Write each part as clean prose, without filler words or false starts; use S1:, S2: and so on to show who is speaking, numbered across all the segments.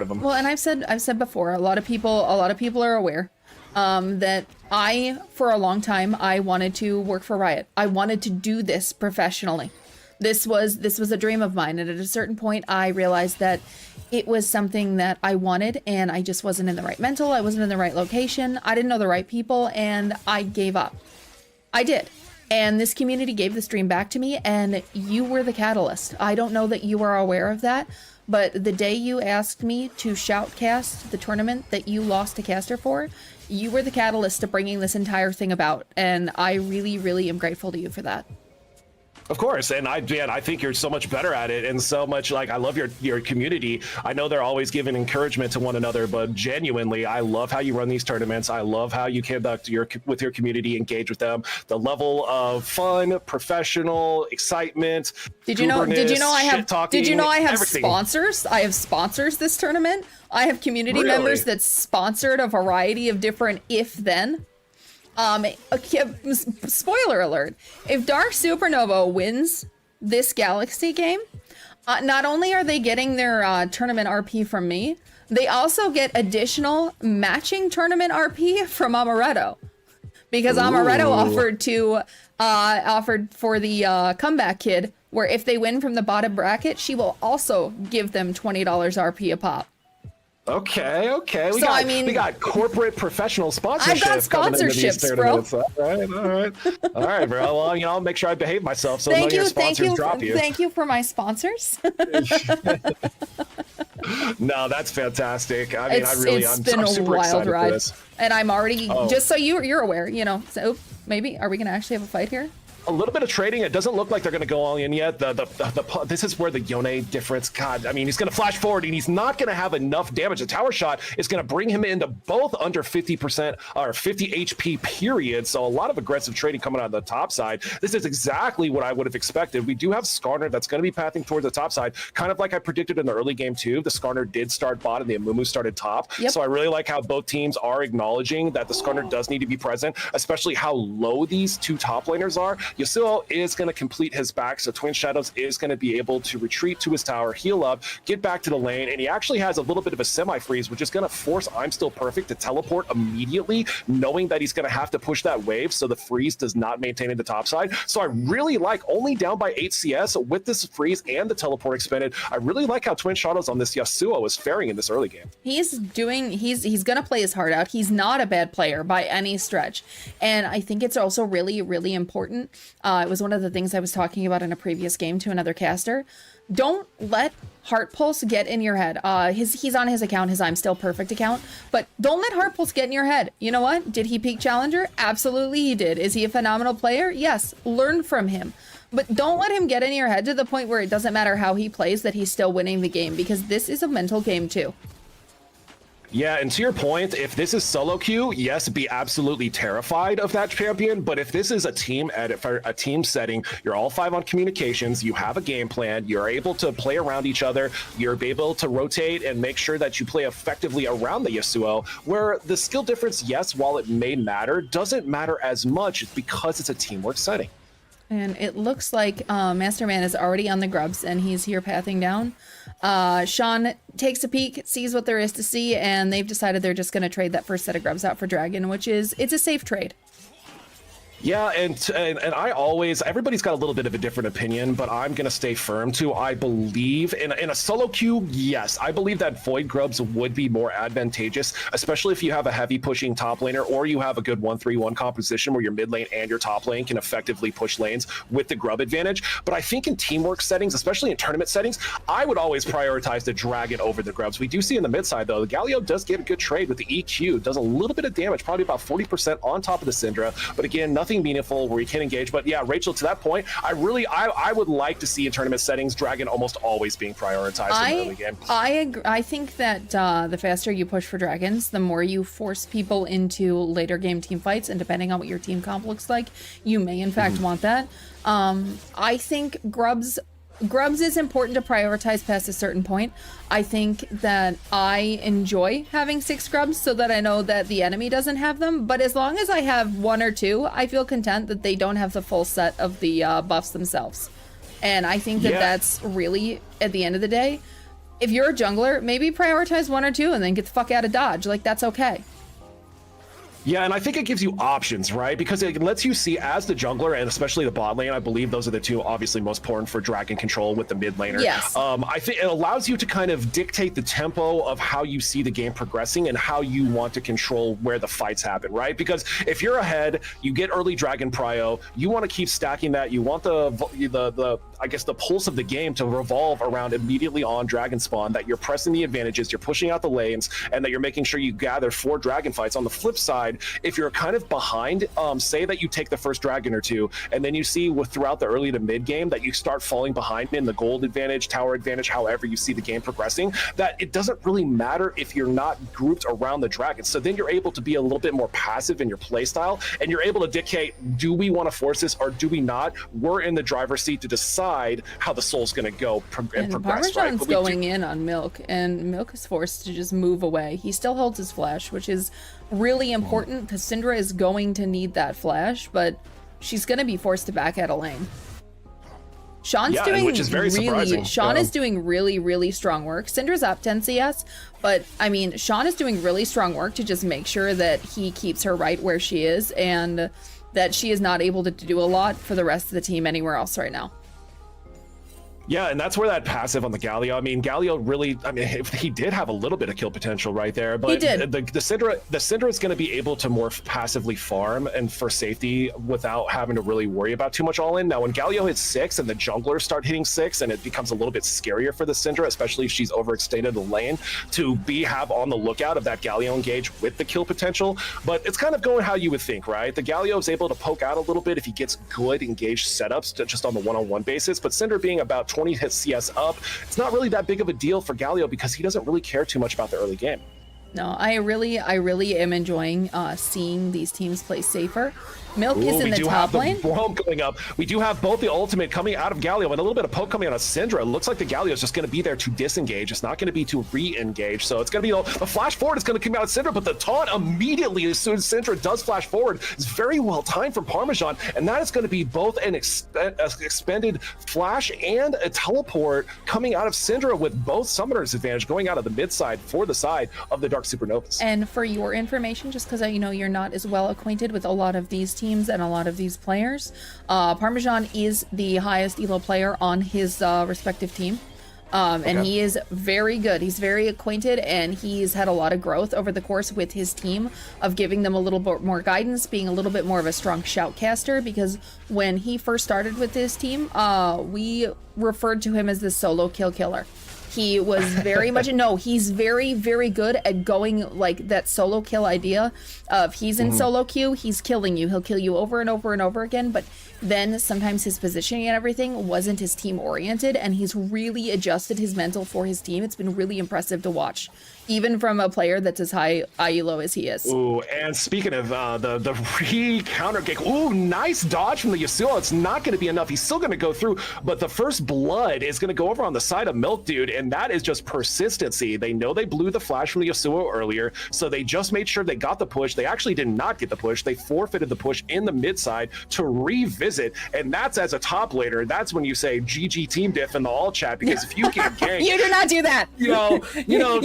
S1: of them.
S2: Well, and I've said before, a lot of people are aware that for a long time, I wanted to work for Riot. I wanted to do this professionally. This was a dream of mine, and at a certain point, I realized that it was something that I wanted, and I just wasn't in the right mental. I wasn't in the right location. I didn't know the right people, and I gave up. I did. And this community gave this dream back to me, and you were the catalyst. I don't know that you are aware of that, but the day you asked me to shoutcast the tournament that you lost a caster for, you were the catalyst to bringing this entire thing about, and I really, really am grateful to you for that.
S1: Of course, and I think you're so much better at it, and so much like I love your community. I know they're always giving encouragement to one another, but genuinely, I love how you run these tournaments. I love how you conduct with your community, engage with them. The level of fun, professional, excitement.
S2: Did you know I have
S1: everything.
S2: sponsors? I have sponsors this tournament. I have community
S1: Really?
S2: members that sponsored a variety of different if-then. Spoiler alert, if Dark Supernova wins this Galaxy game, not only are they getting their tournament RP from me, they also get additional matching tournament RP from Amaretto. Because Amaretto offered for the comeback kid, where if they win from the bottom bracket, she will also give them $20 RP a pop.
S1: Okay. We got corporate professional sponsorship.
S2: I've got sponsorships, bro.
S1: All right, bro. Well, I'll make sure I behave myself so none of your sponsors drop you.
S2: Thank you for my sponsors.
S1: No, that's fantastic. I mean,
S2: it's been
S1: I'm
S2: a
S1: super
S2: wild
S1: excited
S2: ride,
S1: for this.
S2: and I'm already just so you're aware. So maybe are we gonna actually have a fight here?
S1: A little bit of trading. It doesn't look like they're going to go all in yet. This is where the Yone difference. God, I mean, he's going to flash forward and he's not going to have enough damage. The tower shot is going to bring him into both under 50% or 50 HP period. So a lot of aggressive trading coming out of the top side. This is exactly what I would have expected. We do have Skarner that's going to be pathing towards the top side, kind of like I predicted in the early game too. The Skarner did start bot and the Amumu started top.
S2: Yep.
S1: So I really like how both teams are acknowledging that the Skarner does need to be present, especially how low these two top laners are. Yasuo is going to complete his back, so Twin Shadows is going to be able to retreat to his tower, heal up, get back to the lane, and he actually has a little bit of a semi-freeze, which is going to force I'm Still Perfect to teleport immediately, knowing that he's going to have to push that wave so the freeze does not maintain in the top side. So I really like, only down by 8 CS with this freeze and the teleport expended, I really like how Twin Shadows on this Yasuo is faring in this early game.
S2: He's going to play his heart out. He's not a bad player by any stretch. And I think it's also really, really important. It was one of the things I was talking about in a previous game to another caster. Don't let Heart Pulse get in your head. He's on his account, his I'm Still Perfect account, but don't let Heart Pulse get in your head. You know what? Did he peak Challenger? Absolutely he did. Is he a phenomenal player? Yes. Learn from him. But don't let him get in your head to the point where it doesn't matter how he plays, that he's still winning the game, because this is a mental game too.
S1: Yeah, and to your point, if this is solo queue, yes, be absolutely terrified of that champion. But if this is a team edit for a team setting, you're all 5 on communications, you have a game plan, you're able to play around each other, you're able to rotate and make sure that you play effectively around the Yasuo, where the skill difference, yes, while it may matter, doesn't matter as much because it's a teamwork setting.
S2: And it looks like Masterman is already on the grubs and he's here pathing down. Sean takes a peek, sees what there is to see, and they've decided they're just going to trade that first set of grubs out for Dragon, which is, it's a safe trade.
S1: Yeah, and I always, everybody's got a little bit of a different opinion, but I'm going to stay firm to, I believe, in a solo queue, yes, I believe that Void Grubs would be more advantageous, especially if you have a heavy pushing top laner, or you have a good 1-3-1 composition where your mid lane and your top lane can effectively push lanes with the grub advantage. But I think in teamwork settings, especially in tournament settings, I would always prioritize the Dragon over the grubs. We do see in the mid side, though, the Galio does get a good trade with the EQ, does a little bit of damage, probably about 40% on top of the Syndra, but again, nothing meaningful where you can engage. But yeah, Rachel, to that point, I would like to see in tournament settings Dragon almost always being prioritized in the early game.
S2: I agree. I think that the faster you push for Dragons, the more you force people into later game team fights, and depending on what your team comp looks like, you may in fact want that. I think Grubs is important to prioritize past a certain point. I think that I enjoy having 6 grubs so that I know that the enemy doesn't have them, but as long as I have 1 or 2, I feel content that they don't have the full set of the buffs themselves. And I think that that's really, at the end of the day, if you're a jungler, maybe prioritize 1 or 2 and then get the fuck out of dodge. Like, that's okay.
S1: Yeah, and I think it gives you options, right? Because it lets you see as the jungler and especially the bot lane, I believe those are the two obviously most important for dragon control with the mid laner.
S2: Yes.
S1: I think it allows you to kind of dictate the tempo of how you see the game progressing and how you want to control where the fights happen, right? Because if you're ahead, you get early dragon prio, you want to keep stacking that. You want the I guess the pulse of the game to revolve around immediately on dragon spawn, that you're pressing the advantages, you're pushing out the lanes, and that you're making sure you gather 4 dragon fights. On the flip side, if you're kind of behind, say that you take the first dragon or 2, and then you see throughout the early to mid game that you start falling behind in the gold advantage, tower advantage, however you see the game progressing, that it doesn't really matter if you're not grouped around the dragon. So then you're able to be a little bit more passive in your play style, and you're able to dictate, do we want to force this or do we not? We're in the driver's seat to decide how the soul's going to go and progress.
S2: Parmesan's
S1: right?
S2: going in on Milk, and Milk is forced to just move away. He still holds his flash, which is really important because Syndra is going to need that flash, but she's going to be forced to back out of lane. Sean's doing
S1: which is very surprising.
S2: Sean is doing really, really strong work. Syndra's up 10 CS, but I mean, Sean is doing really strong work to just make sure that he keeps her right where she is and that she is not able to do a lot for the rest of the team anywhere else right now.
S1: Yeah, and that's where that passive on the Galio, I mean, Galio really, I mean, he did have a little bit of kill potential right there, but
S2: he did.
S1: The Syndra is going to be able to more passively farm and for safety without having to really worry about too much all in. Now, when Galio hits 6 and the junglers start hitting 6, and it becomes a little bit scarier for the Syndra, especially if she's overextended the lane, to have on the lookout of that Galio engage with the kill potential. But it's kind of going how you would think, right? The Galio is able to poke out a little bit if he gets good engaged setups just on the one-on-one basis, but Syndra being about 20 hit CS up, it's not really that big of a deal for Galio because he doesn't really care too much about the early game.
S2: No, I really am enjoying seeing these teams play safer. Milk is in the top lane.
S1: Going up. We do have both the ultimate coming out of Galio and a little bit of poke coming out of Syndra. It looks like the Galio is just going to be there to disengage. It's not going to be to re-engage. So it's going to be the flash forward is going to come out of Syndra, but the taunt immediately as soon as Syndra does flash forward is very well timed from Parmesan, and that is going to be both an expended flash and a teleport coming out of Syndra with both summoners advantage going out of the mid side for the side of the Dark Supernovas.
S2: And for your information, just because I know you're not as well acquainted with a lot of these teams and a lot of these players, Parmesan is the highest elo player on his respective team, and he is very good. He's very acquainted, and he's had a lot of growth over the course with his team of giving them a little bit more guidance, being a little bit more of a strong shoutcaster, because when he first started with his team, we referred to him as the solo kill killer. He was very much he's very, very good at going like that solo kill idea of he's in solo queue, he's killing you, he'll kill you over and over and over again, but then sometimes his positioning and everything wasn't his team oriented, and he's really adjusted his mental for his team. It's been really impressive to watch, even from a player that's as high IELO as he is.
S1: Ooh, and speaking of the counter kick, ooh, nice dodge from the Yasuo. It's not going to be enough. He's still going to go through, but the first blood is going to go over on the side of Milk Dude, and that is just persistency. They know they blew the flash from the Yasuo earlier, so they just made sure they got the push. They actually did not get the push. They forfeited the push in the mid side to revisit, and that's as a top laner. That's when you say GG team diff in the all chat, because if you can gank,
S2: you do not do that.
S1: You know,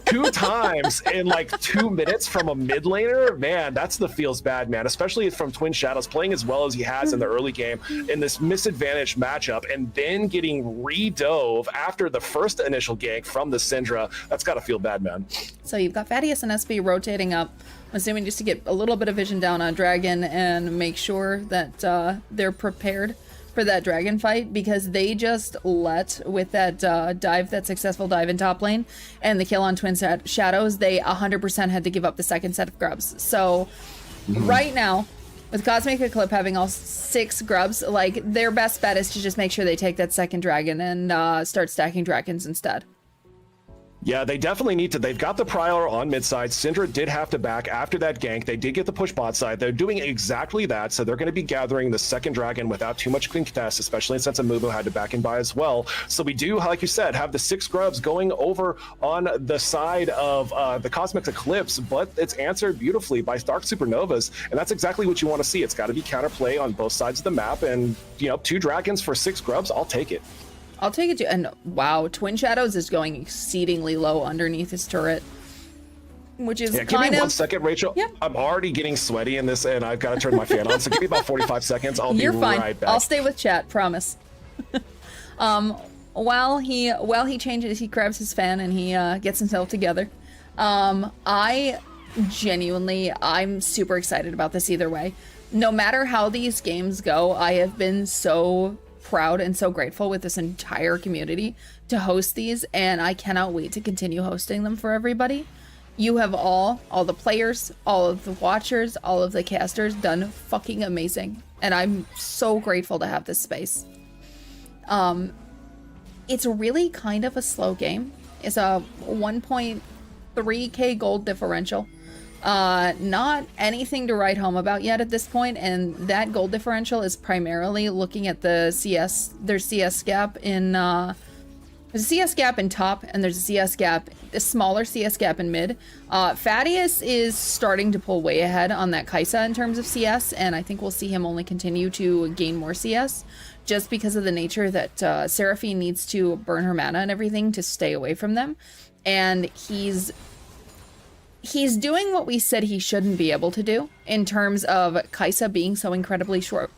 S1: two times in like 2 minutes from a mid laner, man, that's the feels bad, man, especially from Twin Shadows playing as well as he has in the early game in this misadvantaged matchup, and then getting re-dove after the first initial gank from the Syndra. That's got to feel bad, man.
S2: So you've got Thaddeus and SB rotating up, I'm assuming just to get a little bit of vision down on Dragon and make sure that they're prepared for that dragon fight, because they just let with that that successful dive in top lane and the kill on Twin Shadows, they 100% had to give up the second set of grubs. So right now, with Cosmic Eclipse having all 6 grubs, like their best bet is to just make sure they take that second dragon and start stacking dragons instead.
S1: Yeah, they definitely need to. They've got the Prowler on mid side. Syndra did have to back after that gank. They did get the push bot side. They're doing exactly that. So they're going to be gathering the second dragon without too much contest, especially since Amumu had to back and buy as well. So we do, like you said, have the 6 grubs going over on the side of the Cosmic Eclipse, but it's answered beautifully by Dark Supernovas. And that's exactly what you want to see. It's got to be counterplay on both sides of the map. And, 2 dragons for 6 grubs, I'll take it.
S2: I'll take it to, and wow, Twin Shadows is going exceedingly low underneath his turret, which is
S1: give me 1 second, Rachel.
S2: Yeah.
S1: I'm already getting sweaty in this, and I've got to turn my fan on. So give me about 45 seconds.
S2: You're
S1: be
S2: fine.
S1: right back.
S2: I'll stay with chat, promise. While he changes, he grabs his fan and he gets himself together. I'm super excited about this either way. No matter how these games go, I have been so proud and so grateful with this entire community to host these, and I cannot wait to continue hosting them for everybody. You have all the players, all of the watchers, all of the casters done fucking amazing, and I'm so grateful to have this space. It's really kind of a slow game. It's a 1.3k gold differential. Not anything to write home about yet at this point, and that gold differential is primarily looking at the CS. There's CS gap in there's a CS gap in top, and there's a CS gap, a smaller CS gap in mid. Thaddeus is starting to pull way ahead on that Kaisa in terms of CS, and I think we'll see him only continue to gain more CS, just because of the nature that Seraphine needs to burn her mana and everything to stay away from them, and he's doing what we said he shouldn't be able to do in terms of Kaisa being so incredibly short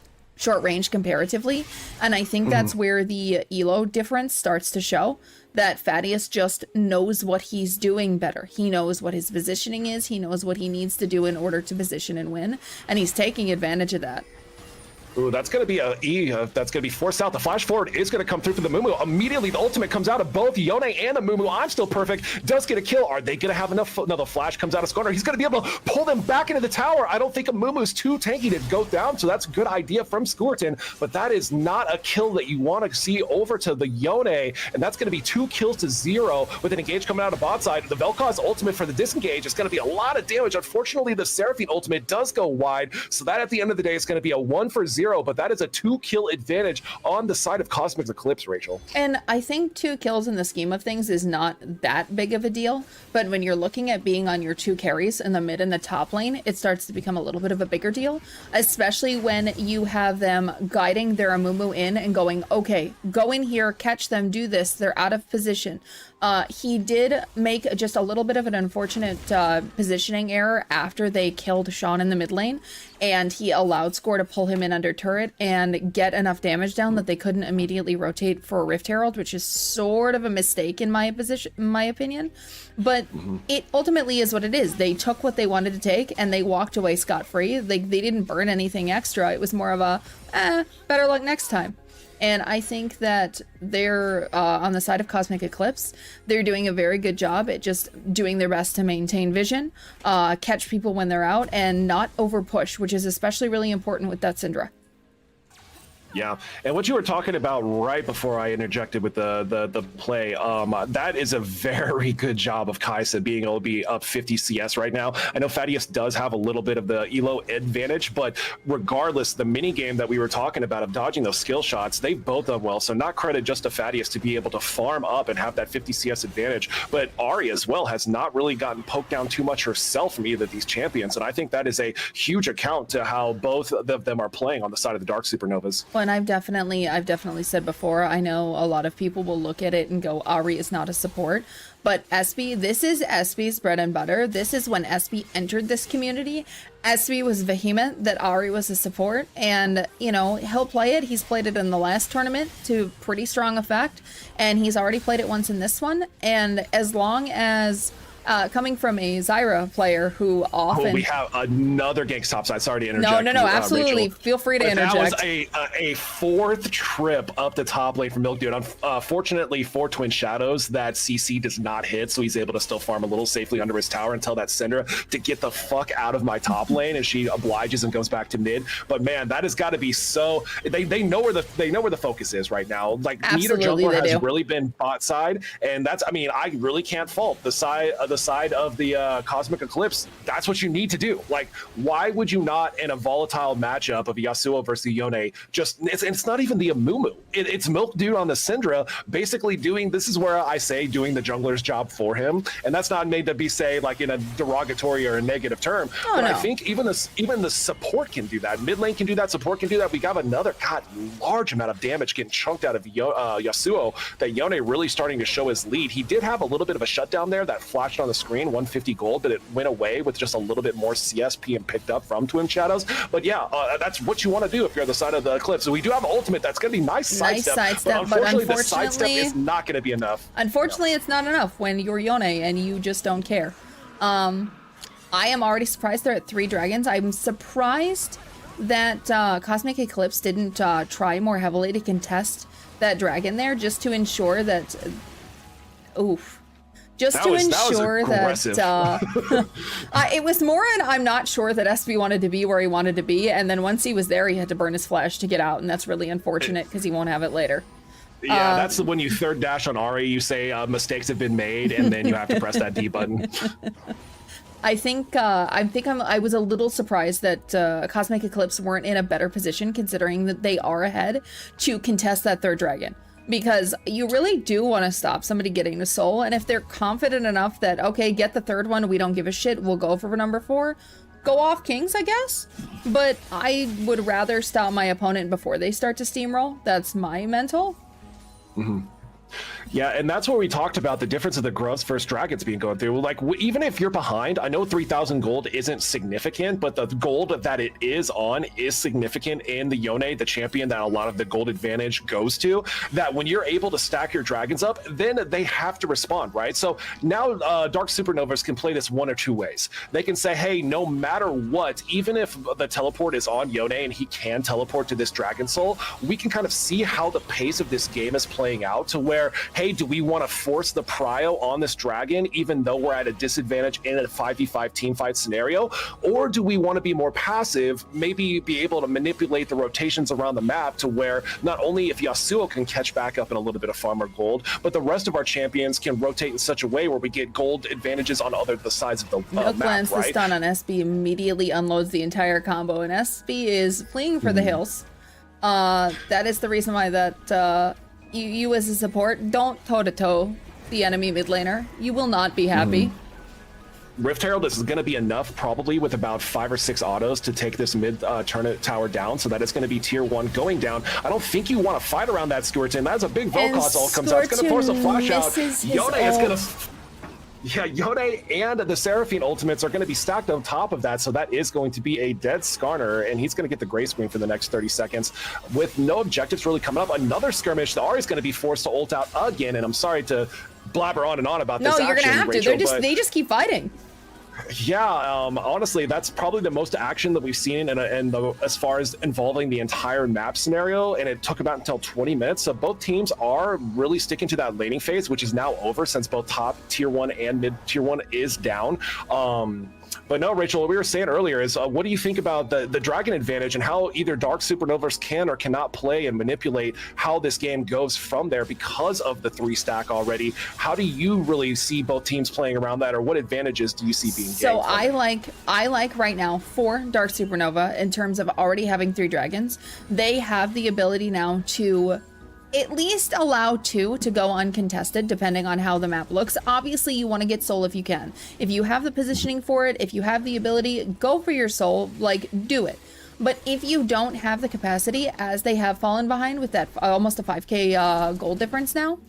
S2: range comparatively. And I think that's where the elo difference starts to show, that Thaddeus just knows what he's doing better. He knows what his positioning is. He knows what he needs to do in order to position and win. And he's taking advantage of that.
S1: Ooh, that's going to be a E. That's going to be forced out. The flash forward is going to come through for the Mumu. Immediately, the ultimate comes out of both Yone and the Mumu. I'm still perfect. Does get a kill. Are they going to have enough? No, the flash comes out of Scorner. He's going to be able to pull them back into the tower. I don't think a Mumu's too tanky to go down, so that's a good idea from Scourton. But that is not a kill that you want to see over to the Yone, and that's going to be 2 kills to 0 with an engage coming out of bot side. The Vel'Koz ultimate for the disengage is going to be a lot of damage. Unfortunately, the Seraphine ultimate does go wide, so that at the end of the day is going to be a 1 for 0, but that is a 2-kill advantage on the side of Cosmic Eclipse, Rachel.
S2: And I think 2 kills in the scheme of things is not that big of a deal, but when you're looking at being on your 2 carries in the mid and the top lane, it starts to become a little bit of a bigger deal, especially when you have them guiding their Amumu in and going, okay, go in here, catch them, do this, they're out of position. He did make just a little bit of an unfortunate positioning error after they killed Sean in the mid lane, and he allowed Score to pull him in under turret and get enough damage down that they couldn't immediately rotate for a Rift Herald, which is sort of a mistake in my opinion. But it ultimately is what it is. They took what they wanted to take and they walked away scot-free. They didn't burn anything extra. It was more of a, better luck next time. And I think that they're, on the side of Cosmic Eclipse, they're doing a very good job at just doing their best to maintain vision, catch people when they're out, and not over push, which is especially really important with that Syndra.
S1: Yeah, and what you were talking about right before I interjected with the play, that is a very good job of Kaisa being able to be up 50 CS right now. I know Thaddeus does have a little bit of the elo advantage, but regardless, the mini game that we were talking about of dodging those skill shots, they've both done well. So not credit just to Thaddeus to be able to farm up and have that 50 CS advantage, but Ahri as well has not really gotten poked down too much herself from either of these champions, and I think that is a huge account to how both of them are playing on the side of the Dark Supernovas.
S2: And I've definitely said before, I know a lot of people will look at it and go, Ahri is not a support, but SB, this is SB's bread and butter. This is when SB entered this community. SB was vehement that Ahri was a support, and you know, he'll play it. He's played it in the last tournament to pretty strong effect, and he's already played it once in this one. And as long as coming from a Zyra player who often...
S1: Oh, we have another gank topside. Sorry to interject.
S2: No, absolutely.
S1: Rachel.
S2: Feel free to interject.
S1: That was a 4th trip up the top lane for Milk Dude. Unfortunately for Twin Shadows, that CC does not hit, so he's able to still farm a little safely under his tower and tell that Syndra to get the fuck out of my top lane, and she obliges and goes back to mid. But man, that has got to be so... They know where the focus is right now. Like, neither jungler has really been bot side, and that's... I mean, I really can't fault the side of the side of the Cosmic Eclipse, that's what you need to do. Like, why would you not, in a volatile matchup of Yasuo versus Yone, just, it's not even the Amumu. It's Milk Dude on the Syndra, basically doing, this is where I say doing the jungler's job for him. And that's not made to be say like in a derogatory or a negative term.
S2: Oh,
S1: but
S2: no.
S1: I think even the support can do that. Mid lane can do that, support can do that. We got another, large amount of damage getting chunked out of Yasuo, that Yone really starting to show his lead. He did have a little bit of a shutdown there that flashed on the screen, 150 gold, but it went away with just a little bit more CS being picked up from Twin Shadows. But yeah, that's what you want to do if you're on the side of the Eclipse. So we do have an ultimate that's going to be nice sidestep, but unfortunately the sidestep is not going to be enough.
S2: Unfortunately, it's not enough when you're Yone and you just don't care. I am already surprised they're at 3 dragons. I'm surprised that Cosmic Eclipse didn't try more heavily to contest that dragon there, just to ensure that it was more an I'm not sure that SB wanted to be where he wanted to be, and then once he was there he had to burn his flesh to get out, and that's really unfortunate because he won't have it later.
S1: Yeah, that's when you third dash on Ari, you say mistakes have been made, and then you have to press that D button.
S2: I was a little surprised that Cosmic Eclipse weren't in a better position, considering that they are ahead, to contest that 3rd dragon. Because you really do want to stop somebody getting a soul, and if they're confident enough that, okay, get the 3rd one, we don't give a shit, we'll go for number 4, go off Kings, I guess? But I would rather stop my opponent before they start to steamroll. That's my mental.
S1: Mm-hmm. Yeah, and that's where we talked about the difference of the Grubs versus Dragons being going through. Like, even if you're behind, I know 3,000 gold isn't significant, but the gold that it is on is significant in the Yone, the champion that a lot of the gold advantage goes to. That when you're able to stack your dragons up, then they have to respond, right? So now Dark Supernovas can play this one or two ways. They can say, hey, no matter what, even if the teleport is on Yone and he can teleport to this Dragon Soul, we can kind of see how the pace of this game is playing out to where, hey, do we want to force the prio on this dragon even though we're at a disadvantage in a 5v5 team fight scenario? Or do we want to be more passive, maybe be able to manipulate the rotations around the map to where not only if Yasuo can catch back up in a little bit of farmer gold, but the rest of our champions can rotate in such a way where we get gold advantages on the sides of the map,
S2: lands
S1: right?
S2: The stun on SB immediately unloads the entire combo, and SB is fleeing for the hills. That is the reason why that you as a support, don't toe-to-toe the enemy mid laner. You will not be happy.
S1: Rift Herald is going to be enough, probably with about 5 or 6 autos to take this mid turret tower down, so that it's going to be tier 1 going down. I don't think you want to fight around that Skewerton. That's a big Vel'Koz all comes out. It's going to force a flash out. Yone is going to... Yeah, Yone and the Seraphine ultimates are going to be stacked on top of that, so that is going to be a dead Skarner, and he's going to get the gray screen for the next 30 seconds. With no objectives really coming up, another skirmish, the Ahri's going to be forced to ult out again, and I'm sorry to blabber on and on about this.
S2: No, you're going to have to.
S1: Rachel,
S2: they just keep fighting.
S1: Yeah, honestly, that's probably the most action that we've seen as far as involving the entire map scenario, and it took about until 20 minutes. So both teams are really sticking to that laning phase, which is now over since both top tier 1 and mid tier 1 is down. But no, Rachel, what we were saying earlier is, what do you think about the dragon advantage and how either Dark Supernovas can or cannot play and manipulate how this game goes from there because of the 3 stack already? How do you really see both teams playing around that, or what advantages do you see being gained?
S2: So I like right now for Dark Supernova, in terms of already having 3 dragons, they have the ability now to at least allow 2 to go uncontested, depending on how the map looks. Obviously, you want to get soul if you can. If you have the positioning for it, if you have the ability, go for your soul, like, do it. But if you don't have the capacity, as they have fallen behind with that almost a 5k gold difference now,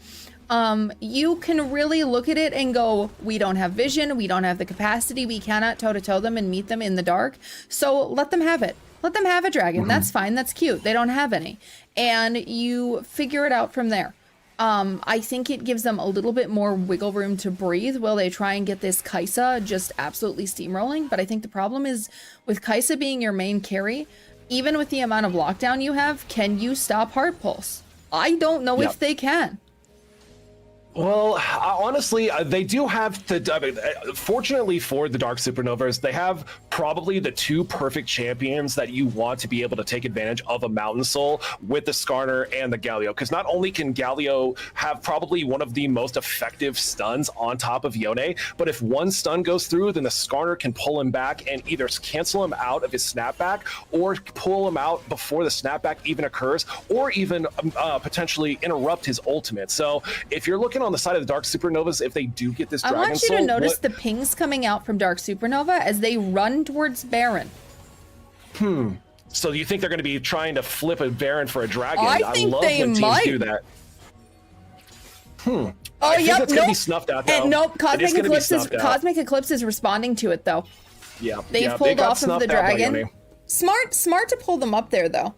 S2: you can really look at it and go, we don't have vision, we don't have the capacity, we cannot toe-to-toe them and meet them in the dark, so let them have it. Let them have a dragon. That's fine. That's cute. They don't have any. And you figure it out from there. I think it gives them a little bit more wiggle room to breathe while they try and get this Kai'Sa just absolutely steamrolling. But I think the problem is with Kai'Sa being your main carry, even with the amount of lockdown you have, can you stop Heart Pulse? I don't know if they can.
S1: Well, honestly, they do have the. I mean, fortunately for the Dark Supernovas, they have probably the two perfect champions that you want to be able to take advantage of a Mountain Soul with the Skarner and the Galio. Because not only can Galio have probably one of the most effective stuns on top of Yone, but if one stun goes through, then the Skarner can pull him back and either cancel him out of his snapback or pull him out before the snapback even occurs, or even potentially interrupt his ultimate. So if you're looking on the side of the Dark Supernovas, if they do get this Dragon
S2: I want you
S1: Soul,
S2: to notice the pings coming out from Dark Supernova as they run towards Baron.
S1: So you think they're going to be trying to flip a Baron for a Dragon?
S2: I think
S1: love
S2: they
S1: when teams
S2: might
S1: do that.
S2: Oh,
S1: I think
S2: yep,
S1: it's going to be snuffed out, though.
S2: And nope,
S1: Cosmic
S2: Cosmic Eclipse is responding to it, though.
S1: Yeah,
S2: They
S1: yeah,
S2: pulled
S1: got
S2: off of the
S1: snuffed out by
S2: Dragon.
S1: Yone.
S2: Smart to pull them up there, though.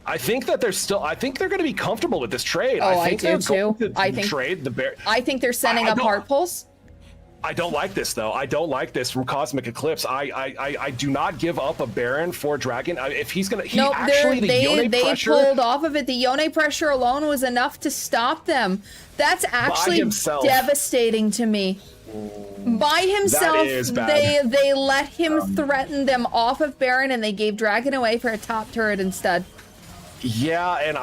S1: I think that I think they're going to be comfortable with this trade.
S2: Oh,
S1: I think
S2: do
S1: they're
S2: too.
S1: going to trade the Baron.
S2: I think they're sending up Heart Pulse.
S1: I don't like this, though. I don't like this from Cosmic Eclipse. I do not give up a Baron for Dragon. If he's going to...
S2: Nope, they
S1: pressure,
S2: pulled off of it. The Yone pressure alone was enough to stop them. That's actually devastating to me. By himself, they let him threaten them off of Baron, and they gave Dragon away for a top turret instead.
S1: Yeah, and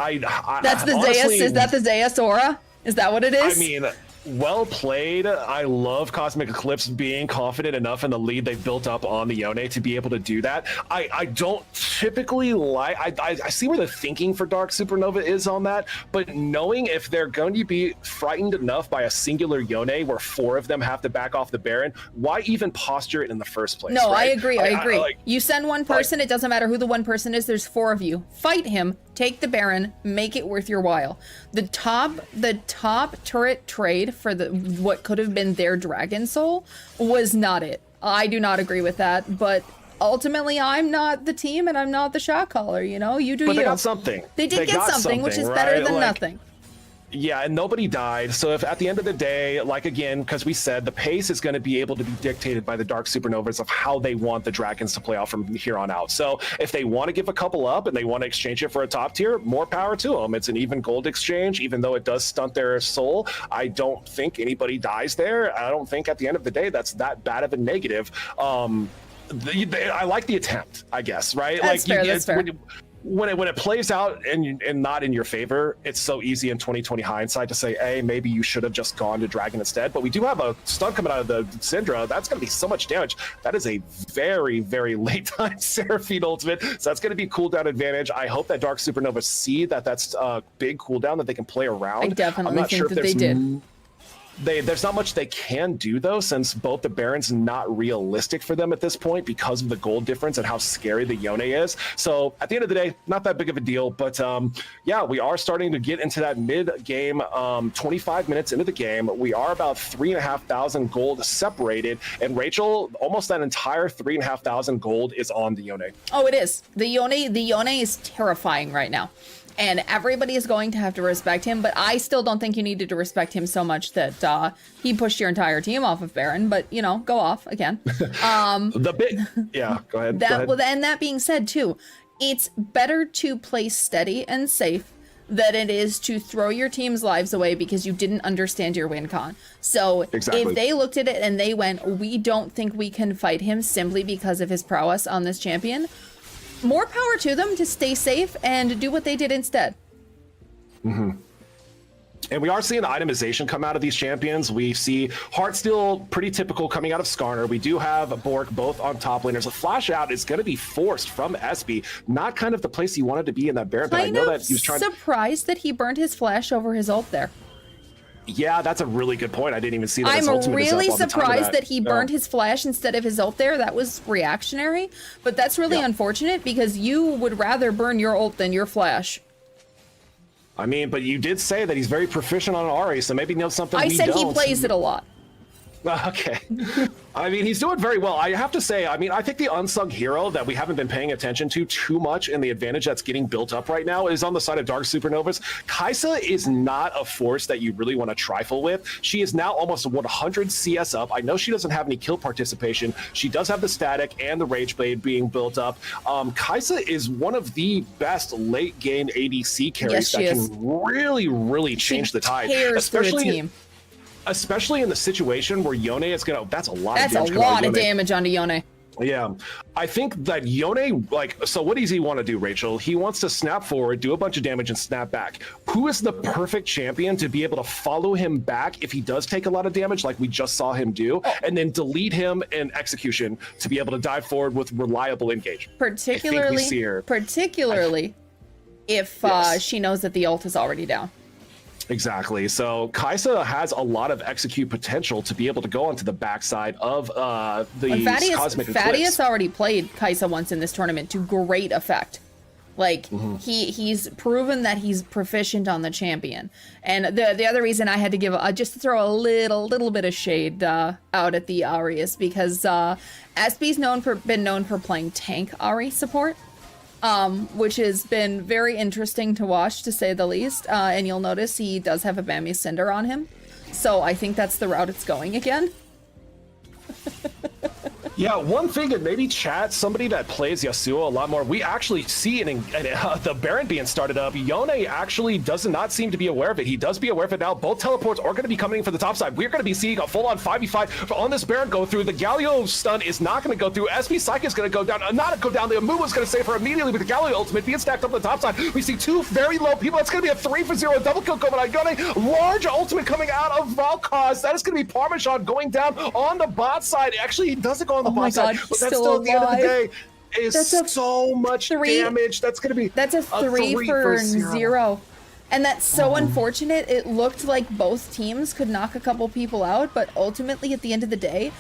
S2: That's the
S1: honestly,
S2: Zeus. Is that the Zeus aura? Is that what it is?
S1: I mean, well played. I love Cosmic Eclipse being confident enough in the lead they've built up on the Yone to be able to do that. I don't typically like... I see where the thinking for Dark Supernova is on that, but knowing if they're going to be frightened enough by a singular Yone where four of them have to back off the Baron, why even posture it in the first place?
S2: No,
S1: right?
S2: I agree. You send one person, it doesn't matter who the one person is, there's four of you. Fight him, take the Baron, make it worth your while. The top turret trade for what could have been their Dragon Soul was not it. I do not agree with that, but ultimately I'm not the team and I'm not the shot caller, you know? You do you.
S1: But they got something.
S2: They did get something, which is
S1: right?
S2: better than nothing.
S1: Yeah, and nobody died. So if at the end of the day, like again, because we said the pace is going to be able to be dictated by the Dark Supernovas of how they want the Dragons to play out from here on out. So if they want to give a couple up and they want to exchange it for a top tier, more power to them. It's an even gold exchange, even though it does stunt their soul. I don't think anybody dies there. I don't think at the end of the day that's that bad of a negative. I like the attempt, I guess, right?
S2: That's fair. That's fair.
S1: When it plays out and not in your favor, it's so easy in 2020 hindsight to say, hey, maybe you should have just gone to Dragon instead. But we do have a stun coming out of the Syndra. That's going to be so much damage. That is a very, very late time Seraphine ultimate. So that's going to be cooldown advantage. I hope that Dark Supernova see that that's a big cooldown that they can play around.
S2: I definitely think that they did.
S1: There's not much they can do, though, since both the Barons not realistic for them at this point because of the gold difference and how scary the Yone is. So at the end of the day, not that big of a deal. But yeah, we are starting to get into that mid-game, 25 minutes into the game. We are about 3,500 gold separated. And Rachel, almost that entire 3,500 gold is on the Yone.
S2: Oh, it is. The Yone is terrifying right now. And everybody is going to have to respect him, but I still don't think you needed to respect him so much that he pushed your entire team off of Baron. But you know, go off again.
S1: Yeah, go ahead.
S2: Well, and that being said, too, it's better to play steady and safe than it is to throw your team's lives away because you didn't understand your win con. So if they looked at it and they went, we don't think we can fight him simply because of his prowess on this champion. More power to them to stay safe and do what they did instead.
S1: Mm-hmm. And we are seeing the itemization come out of these champions. We see Heartsteel pretty typical coming out of Skarner. We do have Bork both on top laners. The flash out is going to be forced from SB. Not kind of the place he wanted to be in that Baron, but I know that he was trying.
S2: Surprised that he burned his flash over his ult there.
S1: Yeah, that's a really good point. I didn't even see that.
S2: I'm really surprised that he burned his flash instead of his ult there. That was reactionary, but that's really unfortunate because you would rather burn your ult than your flash.
S1: I mean, but you did say that he's very proficient on Ahri, so maybe he knows something we don't.
S2: I said he plays it a lot.
S1: Okay. I mean, he's doing very well. I have to say, I mean, I think the unsung hero that we haven't been paying attention to too much and the advantage that's getting built up right now is on the side of Dark Supernovas. Kaisa is not a force that you really want to trifle with. She is now almost 100 CS up. I know she doesn't have any kill participation. She does have the static and the Rage Blade being built up. Kaisa is one of the best late game ADC carries that can really, really change the tide. Especially in the situation where Yone is gonna. That's a lot.
S2: That's
S1: of damage
S2: a lot of damage onto Yone.
S1: Yeah, I think that Yone, like, so what does he want to do, Rachel? He wants to snap forward, do a bunch of damage, and snap back. Who is the perfect champion to be able to follow him back if he does take a lot of damage, like we just saw him do, and then delete him in execution to be able to dive forward with reliable engage?
S2: Particularly if
S1: Yes.
S2: she knows that the ult is already down.
S1: Exactly. So Kaisa has a lot of execute potential to be able to go onto the backside of the Cosmic Eclipse.
S2: Thaddeus already played Kaisa once in this tournament to great effect. Like he's proven that he's proficient on the champion. And the other reason I had to give just to throw a little bit of shade out at the Ahri is because SB's been known for playing tank Ahri support. Which has been very interesting to watch, to say the least. And you'll notice he does have a Bambi Cinder on him. So I think that's the route it's going again.
S1: Yeah, one thing, and maybe chat, somebody that plays Yasuo a lot more, we actually see the Baron being started up. Yone actually does not seem to be aware of it. He does be aware of it now. Both teleports are going to be coming for the top side. We're going to be seeing a full-on 5v5 on this Baron go through. The Galio stun is not going to go through. SB Psyche is going to go down. Not go down. The Amu is going to save her immediately with the Galio ultimate being stacked up on the top side. We see two very low people. It's going to be a 3-for-0 double kill coming out. Yone, large ultimate coming out of Valkaz. That is going to be Parmesan going down on the bot side. Actually, he doesn't go on the bot side, but that's still at the end of the day is so much damage. That's going to be
S2: a 3 for 0. And that's so unfortunate. It looked like both teams could knock a couple people out, but ultimately at the end of the day,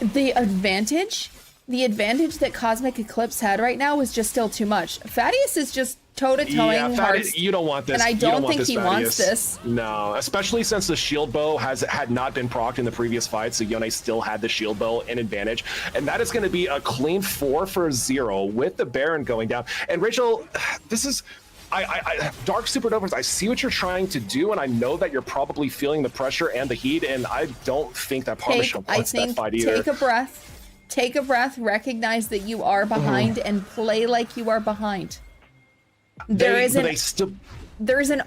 S2: the advantage that Cosmic Eclipse had right now was just still too much. Thaddeus is just toe-to-toeing hard.
S1: You don't want this.
S2: And I don't think he wants this.
S1: No, especially since the shield bow had not been procced in the previous fight, so Yone still had the shield bow in advantage. And that is going to be a clean 4-for-0 with the Baron going down. And Rachel, this is... Dark Supernovas, I see what you're trying to do, and I know that you're probably feeling the pressure and the heat, and I don't think that Parmesan wants that fight either.
S2: Take a breath, recognize that you are behind, and play like you are behind. There's an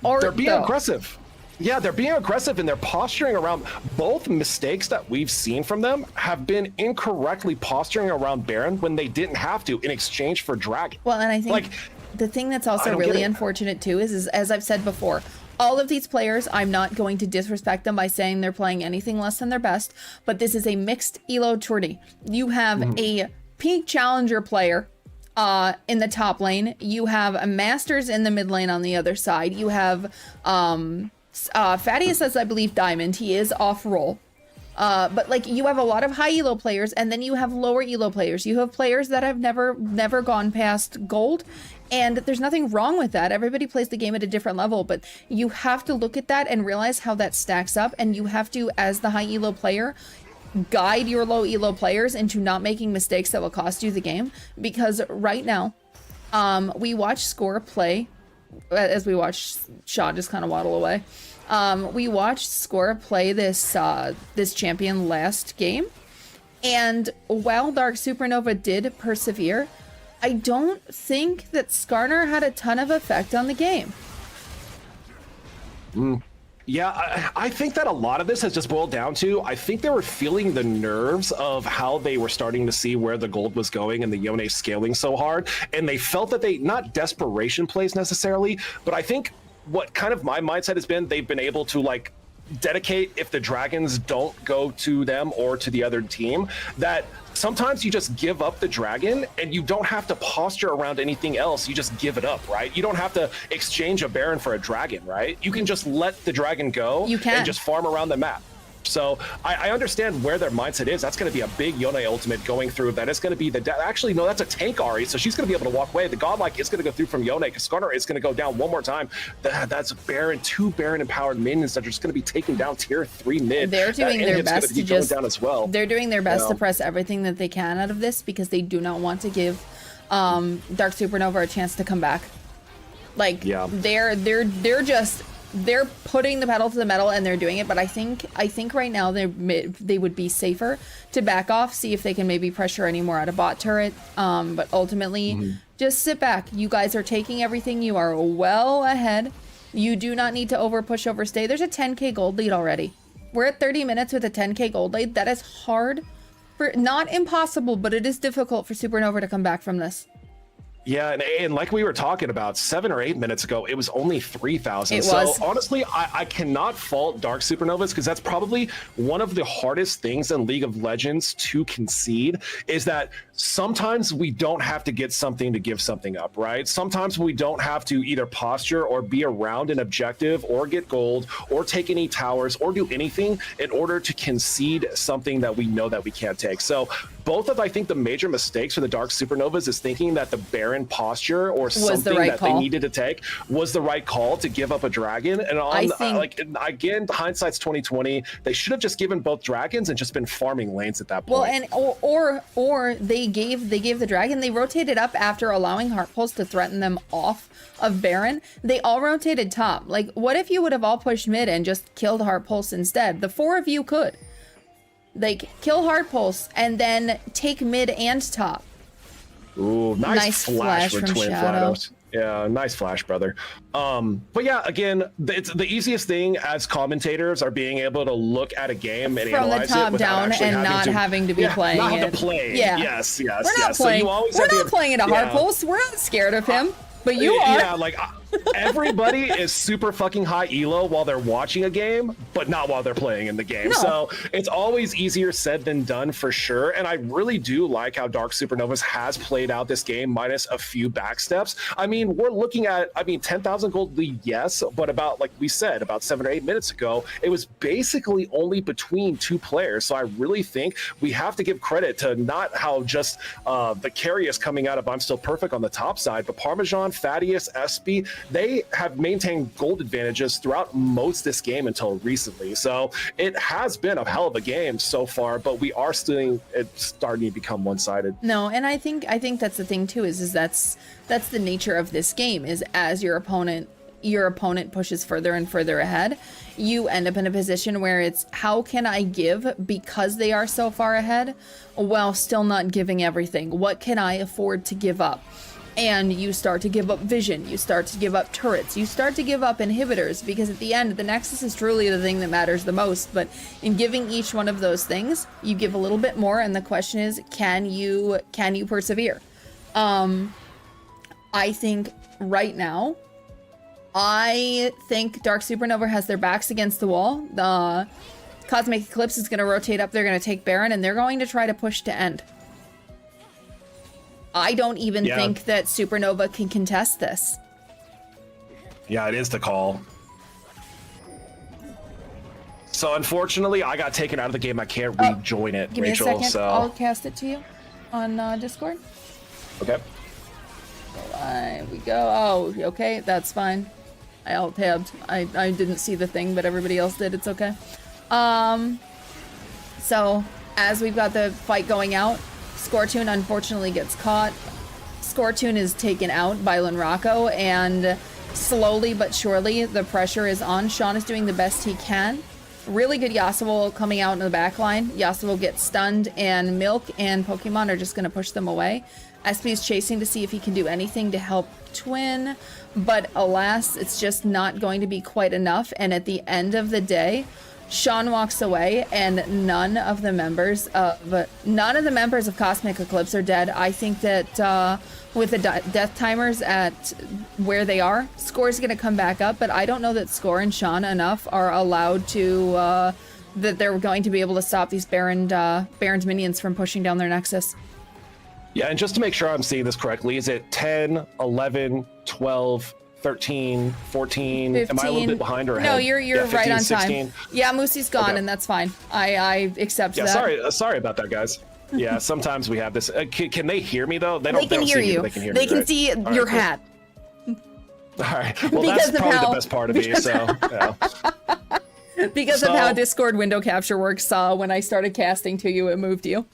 S2: art.
S1: They're being aggressive. Yeah, they're being aggressive, and they're posturing around. Both mistakes that we've seen from them have been incorrectly posturing around Baron when they didn't have to in exchange for Dragon.
S2: Well, and I think the thing that's also really unfortunate too is as I've said before, all of these players, I'm not going to disrespect them by saying they're playing anything less than their best, but this is a mixed elo tourney. You have a peak challenger player in the top lane. You have a Masters in the mid lane on the other side. You have Thaddeus as, I believe, Diamond. He is off roll. But like you have a lot of high elo players, and then you have lower elo players. You have players that have never gone past gold, and there's nothing wrong with that. Everybody plays the game at a different level, but you have to look at that and realize how that stacks up, and you have to, as the high elo player, guide your low elo players into not making mistakes that will cost you the game. Because right now, we watch Score play, as we watch Shaw just kind of waddle away. We watched Score play this champion last game, and while Dark Supernova did persevere, I don't think that Skarner had a ton of effect on the game.
S1: Yeah, I think that a lot of this has just boiled down to, I think they were feeling the nerves of how they were starting to see where the gold was going and the Yone scaling so hard, and they felt that not desperation plays necessarily, but I think what kind of my mindset has been, they've been able to like dedicate if the dragons don't go to them or to the other team, that sometimes you just give up the dragon and you don't have to posture around anything else. You just give it up, right? You don't have to exchange a Baron for a dragon, right? You can just let the dragon go and just farm around the map. So I understand where their mindset is. That's going to be a big Yone ultimate going through. That is going to be actually, no, that's a tank Ari, so she's going to be able to walk away. The Godlike is going to go through from Yone, because Skarner is going to go down one more time. That's Baron, 2 Baron empowered minions that are just going to be taking down tier 3 mid.
S2: They're doing their best to just
S1: down as well.
S2: They're doing their best to press everything that they can out of this, because they do not want to give Dark Supernova a chance to come back. Like, they're putting the pedal to the metal and they're doing it, but I think right now they would be safer to back off, see if they can maybe pressure any more out of bot turret. But ultimately, just sit back. You guys are taking everything. You are well ahead. You do not need to overstay. There's a 10k gold lead already. We're at 30 minutes with a 10k gold lead. That is hard, for not impossible, but it is difficult for Supernova to come back from this.
S1: Yeah, and like we were talking about 7 or 8 minutes ago, it was only 3,000.
S2: So
S1: honestly, I cannot fault Dark Supernovas, because that's probably one of the hardest things in League of Legends to concede, is that sometimes we don't have to get something to give something up, right? Sometimes we don't have to either posture or be around an objective or get gold or take any towers or do anything in order to concede something that we know that we can't take. So both of, I think, the major mistakes for the Dark Supernovas is thinking that the Baron posture or something that they needed to take was the right call to give up a dragon. And like, again, hindsight's 2020. They should have just given both dragons and just been farming lanes at that point.
S2: Well, and or they gave the dragon. They rotated up after allowing Heart Pulse to threaten them off of Baron. They all rotated top. Like, what if you would have all pushed mid and just killed Heart Pulse instead? The 4 of you could. Like, kill Heart Pulse and then take mid and top.
S1: Ooh, nice flash from Twin Shadows. Yeah, nice flash, brother. But yeah, again, it's the easiest thing as commentators are being able to look at a game and
S2: from
S1: analyze
S2: the top
S1: it
S2: down and not having to be playing
S1: not
S2: it.
S1: Have to play.
S2: Yeah.
S1: Yes.
S2: We're not playing. So we're not playing it a Heart Pulse. We're not scared of him. But you are.
S1: Yeah, like everybody is super fucking high elo while they're watching a game, but not while they're playing in the game. No. So it's always easier said than done for sure. And I really do like how Dark Supernovas has played out this game minus a few backsteps. I mean, we're looking at, 10,000 gold lead, yes, but about, like we said, about 7 or 8 minutes ago, it was basically only between 2 players. So I really think we have to give credit to not how just the carry is coming out of I'm Still Perfect on the top side, but Parmesan, Thaddeus, SB, they have maintained gold advantages throughout most this game until recently. So it has been a hell of a game so far, but we are still starting to become one-sided.
S2: No, and I think that's the thing too, is that's the nature of this game, is as your opponent pushes further and further ahead, you end up in a position where it's, how can I give because they are so far ahead while still not giving everything? What can I afford to give up? And you start to give up vision, you start to give up turrets, you start to give up inhibitors, because at the end, the Nexus is truly the thing that matters the most. But in giving each one of those things, you give a little bit more, and the question is, can you persevere? I think right now, I think Dark Supernova has their backs against the wall. The Cosmic Eclipse is going to rotate up, they're going to take Baron, and they're going to try to push to end. I don't even think that Supernova can contest this.
S1: Yeah, it is the call. So unfortunately, I got taken out of the game. I can't rejoin it,
S2: give me
S1: Rachel.
S2: A second.
S1: So
S2: I'll cast it to you on Discord.
S1: Okay.
S2: There we go. Oh, okay, that's fine. I alt-tabbed. I didn't see the thing, but everybody else did. It's okay. So as we've got the fight going out, Scortune unfortunately gets caught. Scortune is taken out by Lunrako, and slowly but surely the pressure is on. Sean is doing the best he can. Really good Yasuo coming out in the back line. Yasuo gets stunned, and Milk and Pokemon are just going to push them away. SP is chasing to see if he can do anything to help Twin, but alas, it's just not going to be quite enough. And at the end of the day, Sean walks away, and none of the members of Cosmic Eclipse are dead. I think that with the death timers at where they are, Score's going to come back up, but I don't know that Score and Sean enough are allowed to that they're going to be able to stop these Baron's minions from pushing down their Nexus.
S1: Yeah, and just to make sure I'm seeing this correctly, is it 10, 11, 12, 13, 14.
S2: 15.
S1: Am I a little bit behind or ahead?
S2: No, you're
S1: Yeah,
S2: right
S1: 15,
S2: on
S1: 16.
S2: time. Yeah, Moosie's gone,
S1: Okay.
S2: and that's fine. I accept
S1: Yeah,
S2: that.
S1: sorry about that, guys. Yeah, sometimes we have this. Can they hear me though?
S2: They can hear
S1: see me,
S2: you.
S1: but they can hear
S2: They
S1: me,
S2: can
S1: right?
S2: see
S1: All right,
S2: your
S1: cool.
S2: hat.
S1: All right. Well,
S2: Because
S1: that's
S2: of
S1: probably
S2: how-
S1: the best part of me. So, yeah.
S2: Because of how
S1: So-
S2: Discord window capture works, when I started casting to you, it moved you.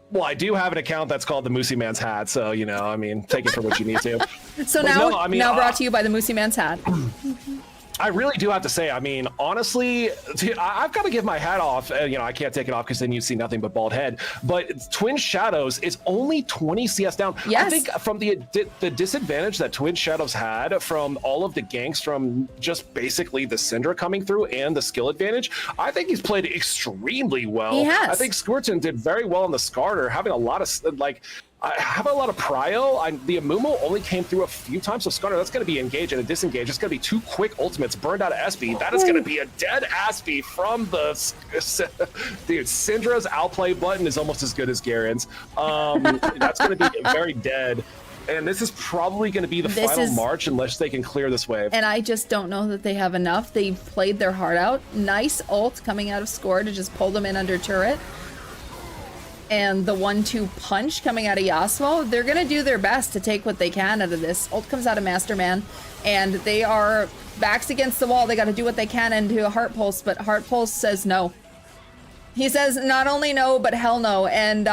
S1: Well, I do have an account that's called the Moosey Man's Hat, so I mean, take it for what you need to.
S2: So
S1: But
S2: now,
S1: no, I mean,
S2: now brought to you by the Moosey Man's hat.
S1: I really do have to say, I mean, honestly, I've got to give my hat off. I can't take it off because then you see nothing but bald head. But Twin Shadows is only 20 CS down.
S2: Yes.
S1: I think from the disadvantage that Twin Shadows had from all of the ganks from just basically the Syndra coming through and the skill advantage, I think he's played extremely well.
S2: He has.
S1: I think Squirton did very well on the Skarner, having a lot of I have a lot of prio. The Amumu only came through a few times, so Skarner, that's going to be engage and a disengage. It's going to be 2 quick ultimates burned out of Espy. That is going to be a dead Espy from the dude. Syndra's outplay button is almost as good as Garen's. That's going to be very dead. And this is probably going to be the final march unless they can clear this wave.
S2: And I just don't know that they have enough. They've played their heart out. Nice ult coming out of Score to just pull them in under turret. And the 1-2 punch coming out of Yasuo, they're gonna do their best to take what they can out of this. Ult comes out of Masterman, and they are backs against the wall. They gotta do what they can into Heart Pulse, but Heart Pulse says no. He says not only no, but hell no. And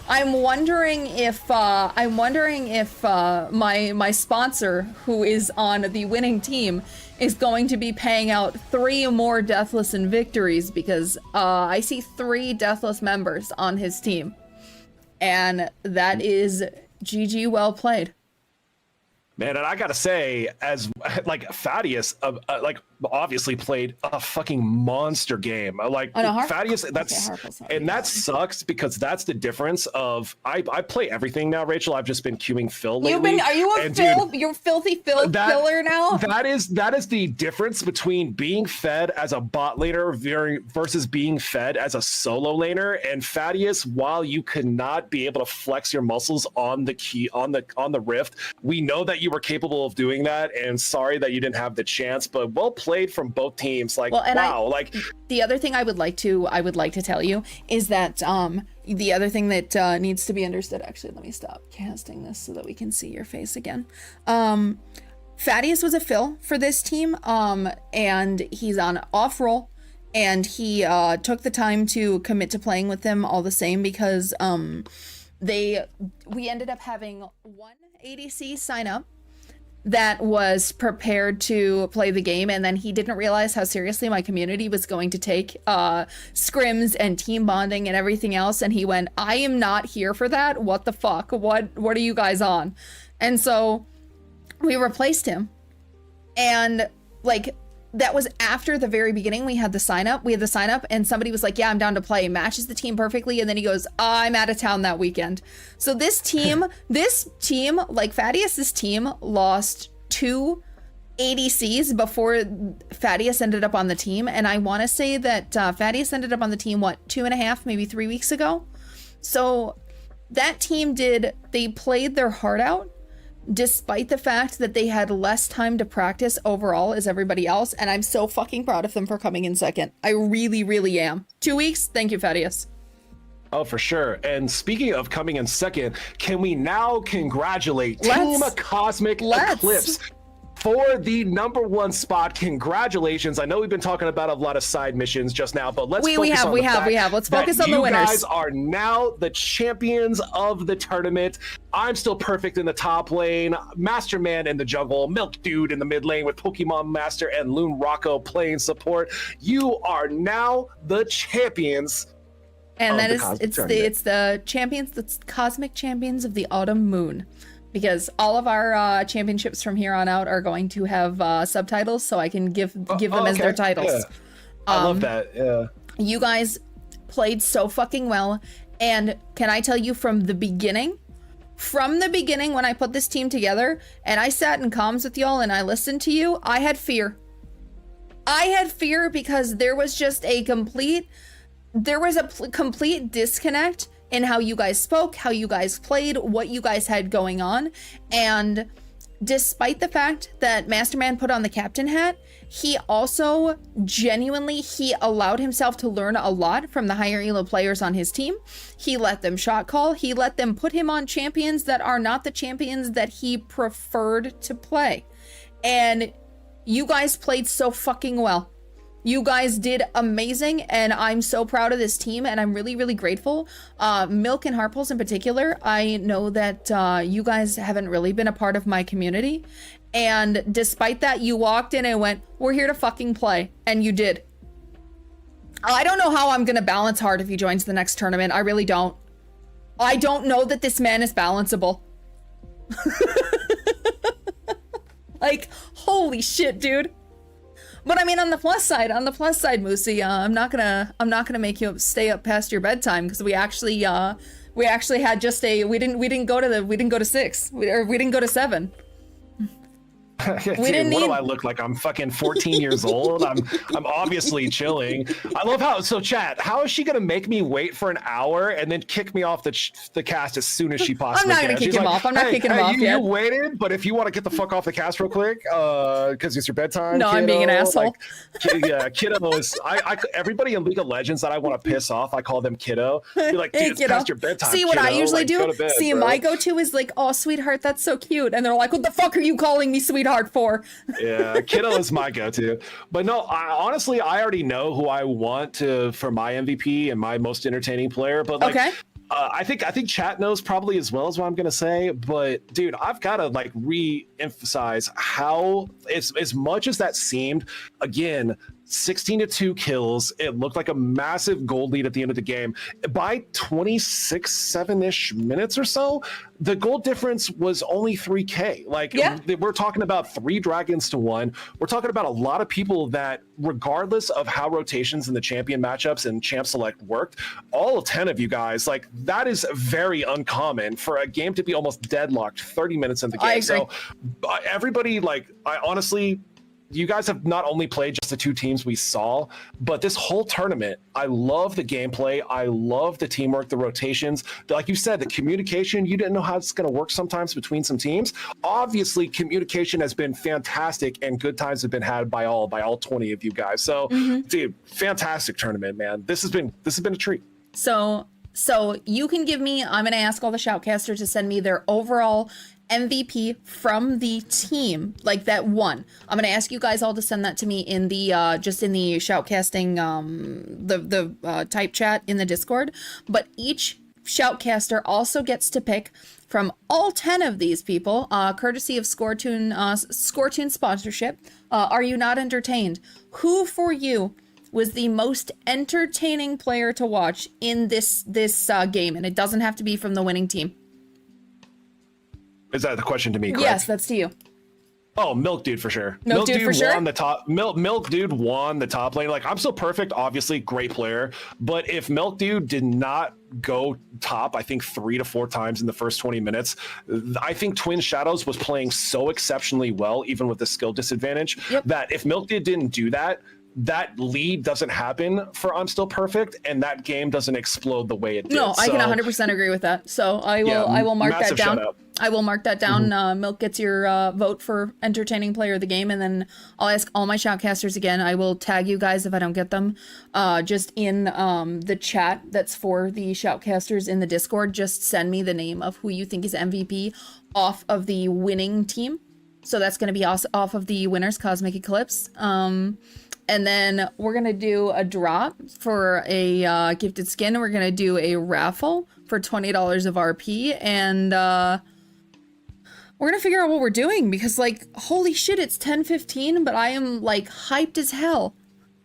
S2: I'm wondering if my sponsor, who is on the winning team, is going to be paying out 3 more Deathless and victories, because I see 3 Deathless members on his team. And that is GG well played.
S1: Man, and I gotta say, as Thaddeus, obviously played a fucking monster game. Thaddeus, that sucks because that's the difference of I play everything now, Rachel. I've just been queuing Phil lately.
S2: Are you a Phil? You're filthy Phil filler now?
S1: That is the difference between being fed as a bot laner versus being fed as a solo laner. And Thaddeus, while you could not be able to flex your muscles on the rift, we know that you were capable of doing that, and sorry that you didn't have the chance, but well played from both teams.
S2: The other thing I would like to tell you is that the other thing that needs to be understood. Actually, let me stop casting this so that we can see your face again. Thaddeus was a fill for this team, and he's on off roll, and he took the time to commit to playing with them all the same, because we ended up having one ADC sign up that was prepared to play the game, and then he didn't realize how seriously my community was going to take scrims and team bonding and everything else, and he went, I am not here for that. What the fuck? What are you guys on? And so we replaced him, and that was after the very beginning. We had the sign up, and somebody was like, yeah, I'm down to play. Matches the team perfectly. And then he goes, I'm out of town that weekend. So this team, Thaddeus's team lost 2 ADCs before Thaddeus ended up on the team. And I want to say that Thaddeus ended up on the team, 2.5, maybe 3 weeks ago. So that team they played their heart out, despite the fact that they had less time to practice overall as everybody else. And I'm so fucking proud of them for coming in second. I really, really am. 2 weeks. Thank you, Thaddeus.
S1: Oh, for sure. And speaking of coming in second, can we now congratulate Team Cosmic Eclipse for the #1 spot? Congratulations. I know we've been talking about a lot of side missions just now, but let's focus on the fact
S2: Let's focus on the winners.
S1: You guys are now the champions of the tournament. I'm still perfect in the top lane, Master Man in the jungle, Milk Dude in the mid lane with Pokemon Master and Loon Rocco playing support. You are now the champions.
S2: And that is it's the champions, the cosmic champions of the autumn moon. Because all of our championships from here on out are going to have subtitles, so I can give them as their titles.
S1: Yeah. I love that. Yeah.
S2: You guys played so fucking well, and can I tell you from the beginning when I put this team together and I sat in comms with y'all and I listened to you, I had fear. I had fear because there was just a complete disconnect in how you guys spoke, how you guys played, what you guys had going on. And despite the fact that Masterman put on the captain hat, he also genuinely, he allowed himself to learn a lot from the higher elo players on his team. He let them shot call. He let them put him on champions that are not the champions that he preferred to play. And you guys played so fucking well. You guys did amazing, and I'm so proud of this team, and I'm really, really grateful. Milk and Harples in particular, I know that you guys haven't really been a part of my community, and despite that, you walked in and went, we're here to fucking play, and you did. I don't know how I'm gonna balance Hard if he joins the next tournament. I really don't. I don't know that this man is balanceable. Like, holy shit, dude. But I mean, on the plus side, Moosey, I'm not gonna make you stay up past your bedtime, because we actually had just we didn't go to 6, we didn't go to 7.
S1: Dude, what do I look like? I'm fucking 14 years old. I'm obviously chilling. I love how, so chat, how is she gonna make me wait for an hour and then kick me off the cast as soon as she possibly can?
S2: I'm not gonna kick him off. I'm not kicking him off yet.
S1: You waited, but if you want to get the fuck off the cast real quick, because it's your bedtime.
S2: No,
S1: kiddo,
S2: I'm being an asshole.
S1: Like, yeah, kiddo is. Everybody in League of Legends that I want to piss off, I call them kiddo. You're like, dude, it's past your bedtime.
S2: See what
S1: kiddo.
S2: I usually do?
S1: Bed,
S2: See,
S1: bro.
S2: my go-to is like, oh, sweetheart, that's so cute, and they're like, what the fuck are you calling me sweetheart for?
S1: Yeah, kiddo is my go-to. But no, honestly, I already know who I want for my MVP and my most entertaining player. But like,
S2: okay.
S1: I think chat knows probably as well as what I'm gonna say. But dude, I've got to like re-emphasize how, as much as that seemed, again, 16-2 kills. It looked like a massive gold lead at the end of the game. By 7-ish minutes or so, the gold difference was only 3K. Like,
S2: yeah.
S1: We're talking about 3 dragons to 1. We're talking about a lot of people that, regardless of how rotations in the champion matchups and champ select worked, all 10 of you guys, like, that is very uncommon for a game to be almost deadlocked 30 minutes in the game. So everybody, like, I honestly, you guys have not only played just the 2 teams we saw, but this whole tournament, I love the gameplay. I love the teamwork, the rotations. Like you said, the communication, you didn't know how it's going to work sometimes between some teams. Obviously, communication has been fantastic, and good times have been had by all 20 of you guys. So, dude, fantastic tournament, man. This has been a treat.
S2: So you can give me, I'm going to ask all the shoutcasters to send me their overall MVP from the team, like that one. I'm gonna ask you guys all to send that to me in the just in the shoutcasting the type chat in the Discord. But each shoutcaster also gets to pick from all 10 of these people, courtesy of Scoretune sponsorship. Are you not entertained? Who for you was the most entertaining player to watch in this game? And it doesn't have to be from the winning team.
S1: Is that the question to me, correct?
S2: Yes, that's to you.
S1: Oh, Milk Dude for sure.
S2: Milk Dude for sure?
S1: won the top. Milk Dude won the top lane. Like, I'm so perfect, obviously, great player. But if Milk Dude did not go top, I think 3 to 4 times in the first 20 minutes, I think Twin Shadows was playing so exceptionally well, even with the skill disadvantage, that if Milk Dude didn't do that, that lead doesn't happen for I'm Still Perfect, and that game doesn't explode the way it did.
S2: No, I can 100% agree with that. So I will mark that down. I will mark that down. Milk gets your vote for entertaining player of the game, and then I'll ask all my shoutcasters again. I will tag you guys if I don't get them, just in the chat that's for the shoutcasters in the Discord. Just send me the name of who you think is MVP off of the winning team. So that's going to be off of the winners, Cosmic Eclipse. And then we're going to do a drop for a gifted skin. We're going to do a raffle for $20 of RP. And we're going to figure out what we're doing. Because, like, holy shit, it's 10:15. But I am, like, hyped as hell.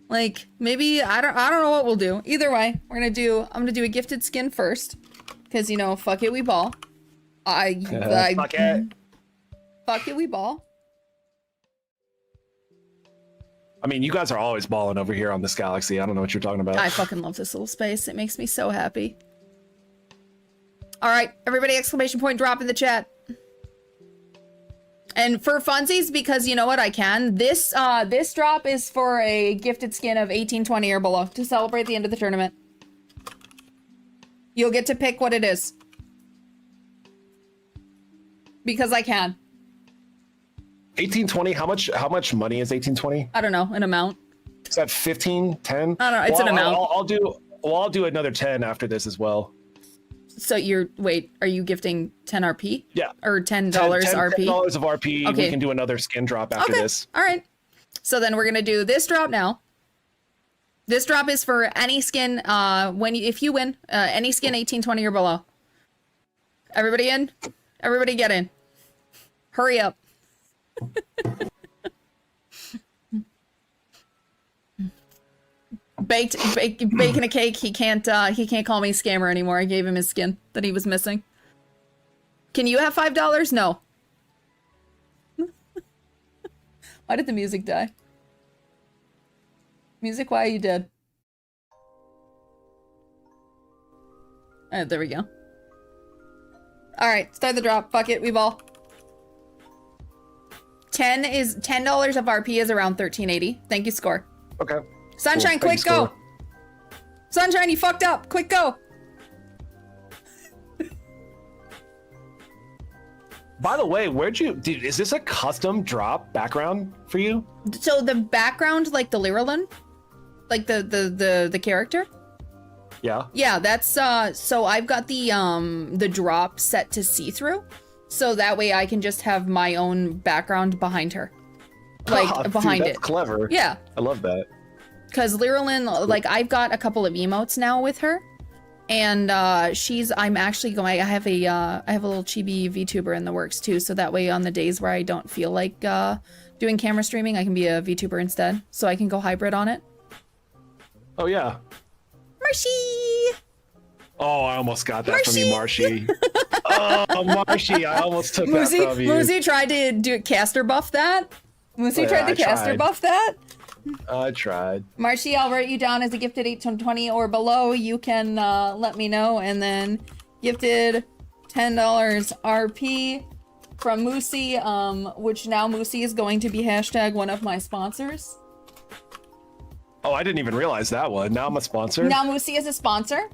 S2: Like, maybe, I don't know what we'll do. Either way, I'm going to do a gifted skin first. Because, you know, fuck it, we ball.
S1: Fuck it.
S2: Fuck it, we ball.
S1: I mean, you guys are always balling over here on this galaxy. I don't know what you're talking about.
S2: I fucking love this little space. It makes me so happy. All right, everybody, exclamation point drop in the chat. And for funsies, because you know what, I can. This drop is for a gifted skin of 1820 or below to celebrate the end of the tournament. You'll get to pick what it is. Because I can.
S1: 1820. How much money is 1820?
S2: I don't know, an amount.
S1: Is that 15, 10?
S2: I don't know, it's an amount.
S1: I'll do another 10 after this as well.
S2: So are you gifting 10 RP?
S1: Yeah.
S2: Or $10 RP?
S1: $10 of RP.
S2: Okay.
S1: We can do another skin drop after this.
S2: All right. So then we're going to do this drop now. This drop is for any skin, if you win, any skin 1820 or below. Everybody in? Everybody get in. Hurry up. Baking a cake. He can't call me scammer anymore. I gave him his skin that he was missing. Can you have $5? No. Why did the music die? Music, why are you dead? Alright, there we go. Alright, start the drop. Fuck it, we ball. $10 of RP is around 1380. Thank you, score.
S1: Okay.
S2: Sunshine,
S1: cool.
S2: quick, go! Sunshine, you fucked up! Quick, go!
S1: By the way, dude, is this a custom drop background for you?
S2: So the background, like the Lyralin? Like the character?
S1: Yeah.
S2: Yeah, that's, so I've got the drop set to see-through. So that way I can just have my own background behind her. Like, behind
S1: that's
S2: it.
S1: Clever.
S2: Yeah.
S1: I love that.
S2: Because Lyralin, like, I've got a couple of emotes now with her. And I'm actually going, I have a little chibi VTuber in the works too. So that way on the days where I don't feel like doing camera streaming, I can be a VTuber instead. So I can go hybrid on it.
S1: Oh, yeah.
S2: Marshy!
S1: Oh, I almost got that from you, Marshy. Oh, Marshy, I almost took that from you.
S2: Moosey tried to caster buff that. Moosey tried to caster buff that.
S1: I tried.
S2: Marshy, I'll write you down as a gifted 1820 or below. You can let me know. And then gifted $10 RP from Moosey, which now Moosey is going to be hashtag one of my sponsors.
S1: Oh, I didn't even realize that one. Now I'm a sponsor.
S2: Now Moosey is a sponsor.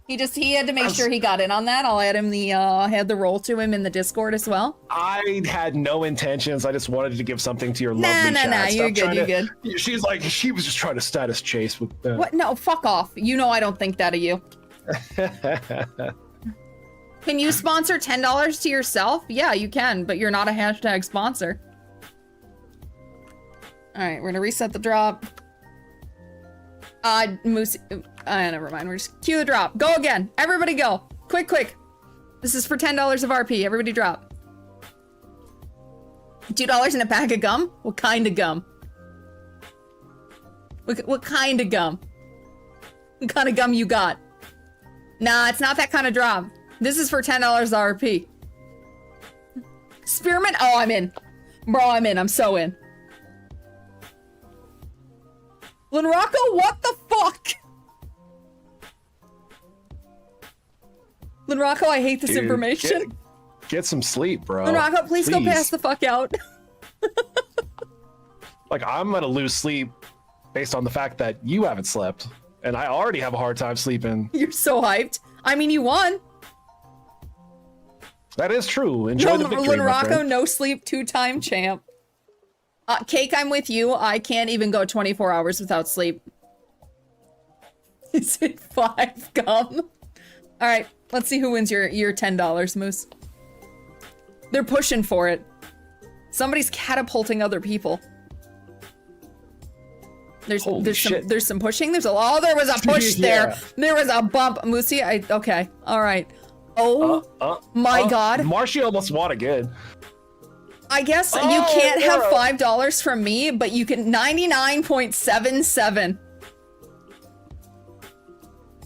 S2: He had to make sure he got in on that. I'll add him had the role to him in the Discord as well.
S1: I had no intentions. I just wanted to give something to your lovely chat.
S2: Nah, you're good.
S1: She's like, she was just trying to status chase with
S2: What? No, fuck off. You know I don't think that of you. Can you sponsor $10 to yourself? Yeah, you can, but you're not a hashtag sponsor. All right, we're gonna reset the drop. Moose, never mind. We're just cue the drop. Go again. Everybody go. Quick. This is for $10 of RP. Everybody drop. $2 in a pack of gum? What kind of gum? What kind of gum? What kind of gum you got? Nah, it's not that kind of drop. This is for $10 RP. Spearmint? Oh, I'm in. Bro, I'm in. I'm so in. Linrocco, what the fuck? Linrocco, I hate this information.
S1: Get some sleep, bro.
S2: Linrocco, please go pass the fuck out.
S1: Like, I'm gonna lose sleep based on the fact that you haven't slept. And I already have a hard time sleeping.
S2: You're so hyped. I mean, you won.
S1: That is true. Enjoy the victory,
S2: Linrocco, no sleep, 2-time champ. Cake, I'm with you. I can't even go 24 hours without sleep. Is it 5 gum? All right, let's see who wins your $10, Moose. They're pushing for it. Somebody's catapulting other people. There's some pushing. There was a push there. There was a bump. Moosey, okay. All right. Oh my God.
S1: Marshy almost won again.
S2: I guess you can't have $5 from me, but you can 99.77.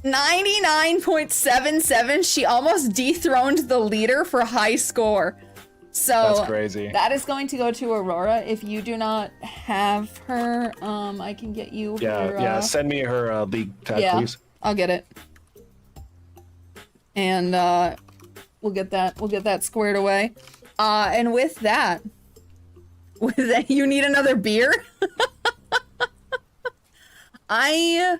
S2: 99.77. She almost dethroned the leader for high score. So
S1: that's crazy.
S2: That is going to go to Aurora. If you do not have her, I can get you her,
S1: yeah, send me her league tag, please.
S2: I'll get it. And we'll get that squared away. And with that, you need another beer? I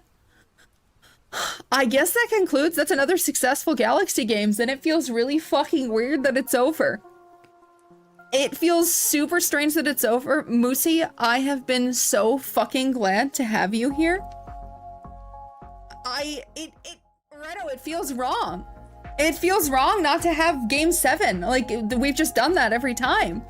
S2: guess that concludes. That's another successful Galaxy Games, and it feels really fucking weird that it's over. It feels super strange that it's over. Moosey, I have been so fucking glad to have you here. Redo, it feels wrong. It feels wrong not to have game 7. Like, we've just done that every time.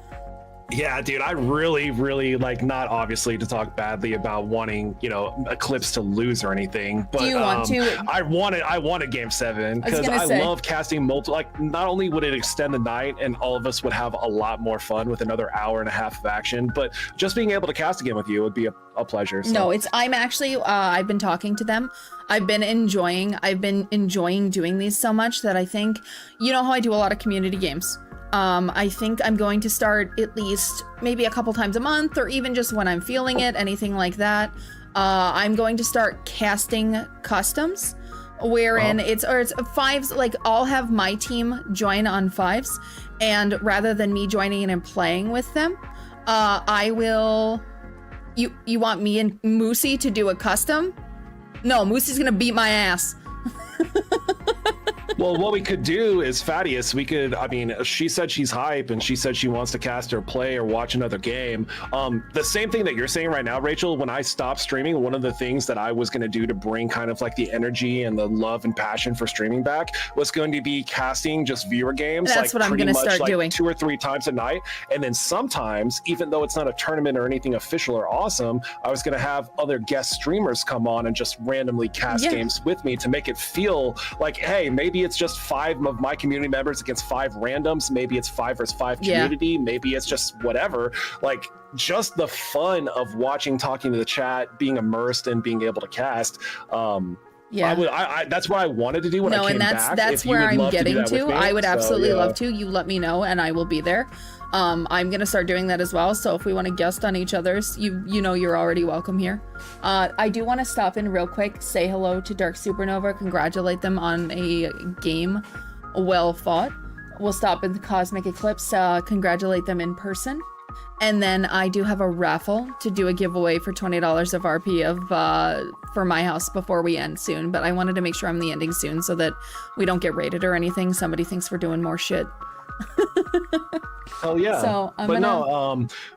S1: Yeah, dude, I really like, not obviously to talk badly about wanting, you know, Eclipse to lose or anything, but
S2: do you want to?
S1: I wanted game 7 because I love casting multiple. Like, not only would it extend the night and all of us would have a lot more fun with another hour and a half of action, but just being able to cast again with you would be a pleasure. So.
S2: No, I'm actually, I've been talking to them. I've been enjoying doing these so much that I think, you know how I do a lot of community games. I think I'm going to start at least maybe a couple times a month, or even just when I'm feeling it, anything like that. I'm going to start casting customs, wherein it's 5s. Like, I'll have my team join on 5s, and rather than me joining in and playing with them, I will. You want me and Moosey to do a custom? No, Moosey's gonna beat my ass.
S1: Well, what we could do is, Thaddeus, I mean, she said she's hype and she said she wants to cast or play or watch another game. The same thing that you're saying right now, Rachel, when I stopped streaming, one of the things that I was going to do to bring kind of like the energy and the love and passion for streaming back was going to be casting just viewer games.
S2: That's what I'm going to start doing.
S1: 2 or 3 times a night. And then sometimes, even though it's not a tournament or anything official or awesome, I was going to have other guest streamers come on and just randomly cast games with me to make it feel like, hey, maybe it's just 5 of my community members against 5 randoms. Maybe it's 5 versus 5 community. Maybe it's just whatever. Like, just the fun of watching, talking to the chat, being immersed and being able to cast. That's what I wanted to do when I came back.
S2: That's where I'm getting to. I would absolutely love to. You let me know and I will be there. I'm gonna start doing that as well. So if we want to guest on each other's, you know, you're already welcome here. I do want to stop in real quick, say hello to Dark Supernova, congratulate them on a game well fought. We'll stop in the Cosmic Eclipse, congratulate them in person. And then I do have a raffle to do a giveaway for $20 of RP for my house before we end soon. But I wanted to make sure I'm the ending soon so that we don't get raided or anything. Somebody thinks we're doing more shit.
S1: Oh yeah.
S2: So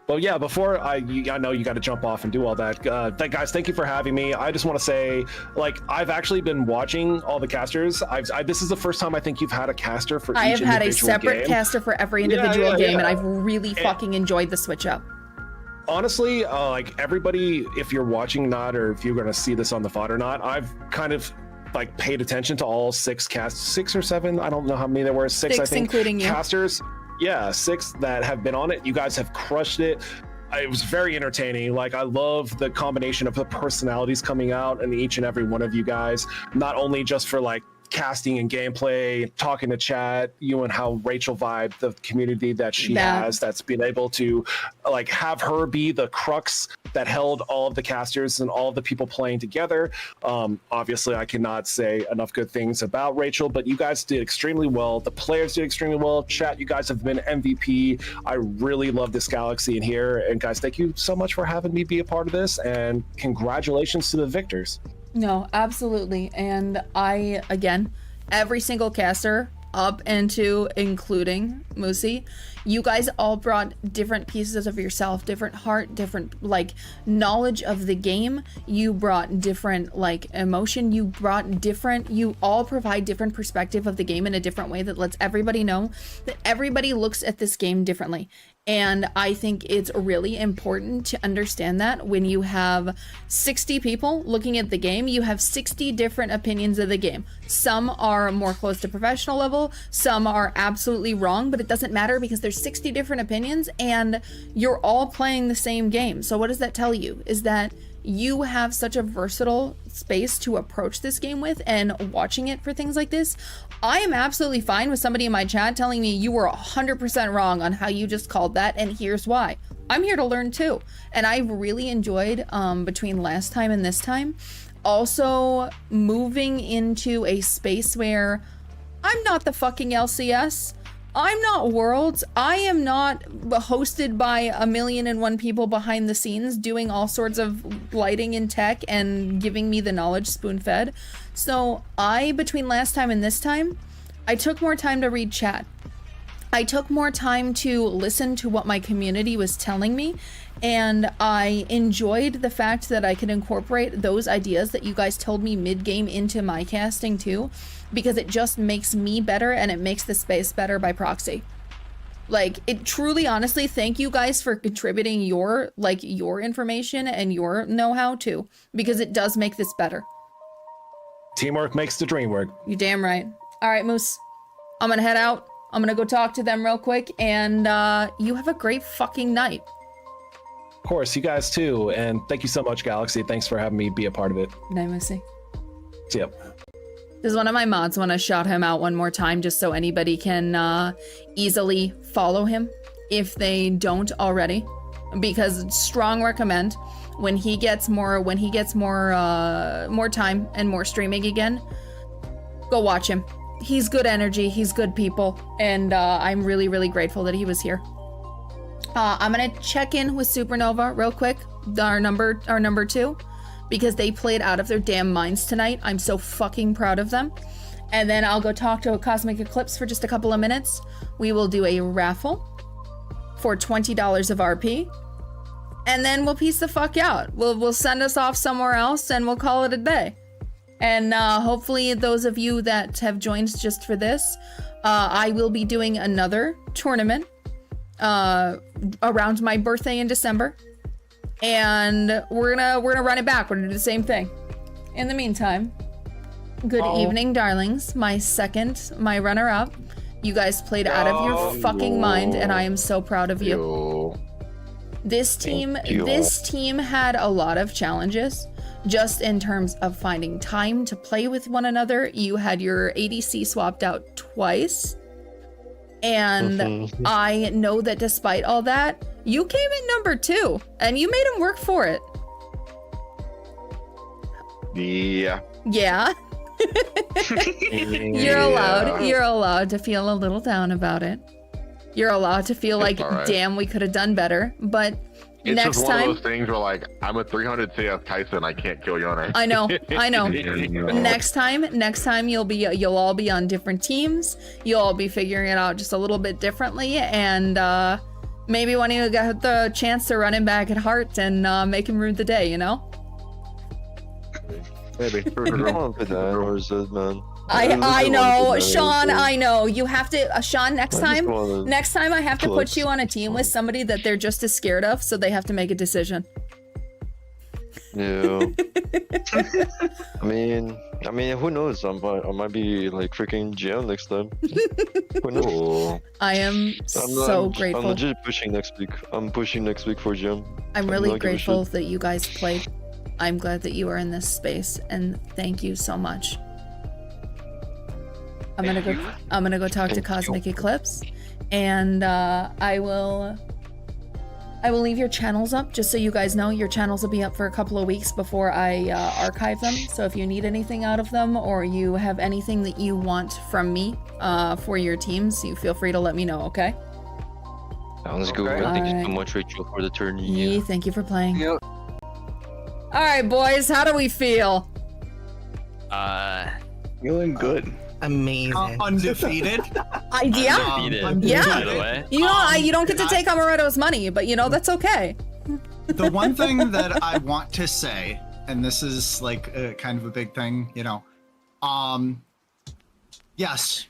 S1: but yeah, before I know you got to jump off and do all that. Guys, thank you for having me. I just want to say, like, I've actually been watching all the casters. This is the first time I think you've had a caster for each individual game. I have had a separate
S2: caster for every individual game, and I've really fucking enjoyed the switch up.
S1: Honestly, like, everybody, if you're watching not, or if you're going to see this on the VOD or not, I've kind of like paid attention to all 6 or 7. I don't know how many there were. 6, I think,
S2: including you.
S1: Casters. Yeah, 6 that have been on it. You guys have crushed it. It was very entertaining. Like, I love the combination of the personalities coming out in each and every one of you guys, not only just for like casting and gameplay, talking to chat, you and how Rachel vibed the community that she has, that's been able to like have her be the crux that held all of the casters and all of the people playing together. Obviously, I cannot say enough good things about Rachel, but you guys did extremely well. The players did extremely well. Chat, you guys have been MVP. I really love this galaxy in here. And guys, thank you so much for having me be a part of this, and congratulations to the victors.
S2: No, absolutely. And I, again, every single caster up into including Moosey, you guys all brought different pieces of yourself, different heart, different like knowledge of the game. You brought different like emotion. You all provide different perspective of the game in a different way that lets everybody know that everybody looks at this game differently. And I think it's really important to understand that when you have 60 people looking at the game, you have 60 different opinions of the game. Some are more close to professional level, some are absolutely wrong, but it doesn't matter because there's 60 different opinions and you're all playing the same game. So what does that tell you? Is that you have such a versatile space to approach this game with, and watching it for things like this, I am absolutely fine with somebody in my chat telling me you were 100% wrong on how you just called that, and here's why. I'm here to learn too. And I've really enjoyed between last time and this time also moving into a space where I'm not the fucking LCS. I'm not Worlds. I am not hosted by 1,000,001 people behind the scenes doing all sorts of lighting and tech and giving me the knowledge spoon-fed. So between last time and this time, I took more time to read chat. I took more time to listen to what my community was telling me, and I enjoyed the fact that I could incorporate those ideas that you guys told me mid-game into my casting too, because it just makes me better and it makes the space better by proxy. Like, it truly, honestly, thank you guys for contributing your information and your know-how too, because it does make this better.
S1: Teamwork makes the dream work.
S2: You damn right. All right, Moose, I'm gonna head out. I'm gonna go talk to them real quick, and you have a great fucking night.
S1: Of course, you guys too, and thank you so much, Galaxy. Thanks for having me be a part of it.
S2: Good night, Moosey.
S1: Yep.
S2: Does one of my mods want to shout him out one more time, just so anybody can easily follow him if they don't already? Because strong recommend when he gets more time and more streaming again, go watch him. He's good energy, he's good people, and I'm really, really grateful that he was here. I'm gonna check in with Supernova real quick, our number 2, because they played out of their damn minds tonight. I'm so fucking proud of them. And then I'll go talk to a Cosmic Eclipse for just a couple of minutes. We will do a raffle for $20 of RP, and then we'll peace the fuck out. We'll send us off somewhere else, and we'll call it a day. And hopefully those of you that have joined just for this, I will be doing another tournament around my birthday in December, and we're gonna run it back. We're gonna do the same thing. In the meantime, good evening, darlings. My runner-up. You guys played out of your fucking mind, and I am so proud of you. This team had a lot of challenges, just in terms of finding time to play with one another. You had your ADC swapped out twice. And I know that despite all that, you came in number 2, and you made him work for it.
S3: Yeah.
S2: Yeah. You're allowed to feel a little down about it. You're allowed to feel like,
S3: right.
S2: Damn, we could have done better. But
S3: It's
S2: next
S3: just one
S2: time,
S3: of those things where, like, I'm a 300 CS Tyson. I can't kill Yone.
S2: I know. Next time you'll all be on different teams. You'll all be figuring it out just a little bit differently, and maybe when you got the chance to run him back at heart and make him rue the day, you know?
S3: Maybe.
S4: Man.
S2: I know, Sean, I know. You have to, Sean, next time I have to put you on a team with somebody that they're just as scared of, so they have to make a decision.
S4: Yeah. I mean, who knows? I might be like freaking GM next time. Who knows?
S2: I am so grateful.
S4: I'm legit pushing next week. I'm pushing next week for GM.
S2: I'm really grateful that you guys played. I'm glad that you are in this space, and thank you so much. I'm gonna go talk to Cosmic Eclipse, and I will leave your channels up just so you guys know. Your channels will be up for a couple of weeks before I archive them. So if you need anything out of them, or you have anything that you want from me for your teams, you feel free to let me know. Okay?
S4: Sounds good.
S3: Okay.
S4: Thank you so much, Rachel, for the turn.
S2: Yeah, thank you for playing.
S5: Yep.
S2: All right, boys, how do we feel?
S5: Feeling good.
S6: Amazing.
S5: Undefeated.
S2: Yeah.
S6: Undefeated,
S2: Yeah.
S6: by the way.
S2: You don't get to take Amaretto's money, but that's okay.
S5: The one thing that I want to say, and this is like kind of a big thing, yes,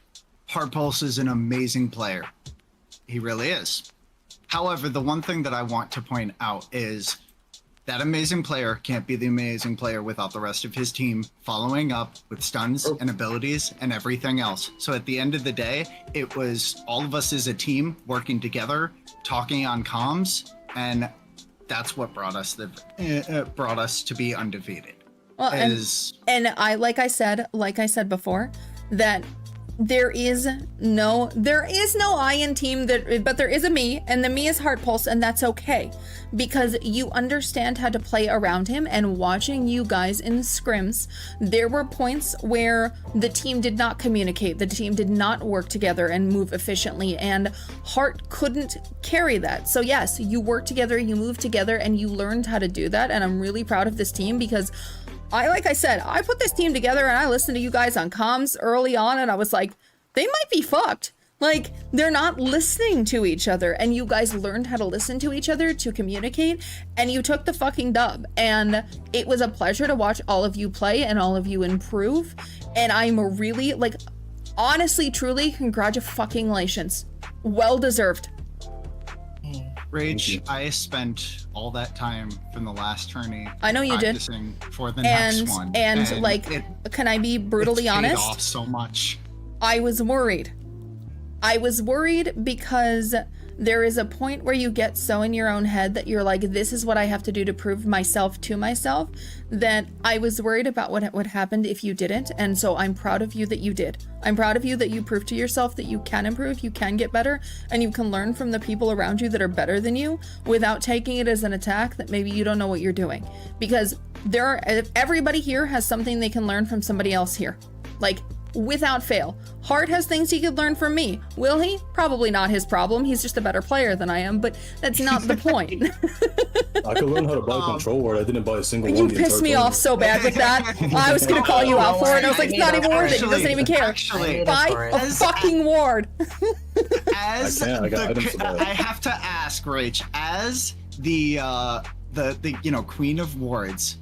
S5: Hard Pulse is an amazing player. He really is. However, the one thing that I want to point out is that amazing player can't be the amazing player without the rest of his team following up with stuns and abilities and everything else. So at the end of the day, it was all of us as a team working together, talking on comms, and that's what brought us to be undefeated.
S2: Well, and I like I said before, that there is no I in team, but there is a me, and the me is Heart Pulse, and that's okay, because you understand how to play around him. And watching you guys in scrims, there were points where the team did not communicate, the team did not work together and move efficiently, and Heart couldn't carry that. So yes, you work together, you move together, and you learned how to do that, and I'm really proud of this team, because like I said, I put this team together and I listened to you guys on comms early on, and I was like, they might be fucked. Like, they're not listening to each other, and you guys learned how to listen to each other, to communicate, and you took the fucking dub. And it was a pleasure to watch all of you play and all of you improve. And I'm really, like, honestly, truly, congratulations. Well deserved.
S5: Rage, I spent all that time from the last tourney.
S2: I know you did.
S5: Practicing for the next one.
S2: And like, can I be brutally honest?
S5: Paid off so much.
S2: I was worried. I was worried because there is a point where you get so in your own head that you're like, this is what I have to do to prove myself to myself, that I was worried about what would happen if you didn't. And so I'm proud of you that you did. I'm proud of you that you proved to yourself that you can improve, you can get better, and you can learn from the people around you that are better than you without taking it as an attack that maybe you don't know what you're doing. Because everybody here has something they can learn from somebody else here. Like, without fail. Hart has things he could learn from me. Will he? Probably not his problem. He's just a better player than I am, but that's not the point.
S6: I could learn how to buy a controller. I didn't buy a single
S2: You
S6: one.
S2: pissed me off so bad with that. I was gonna call you out for it. I was like, it's not even worth it. He doesn't even care.
S5: Actually,
S2: Buy a fucking ward.
S5: As I have to ask, Rach, as the queen of wards,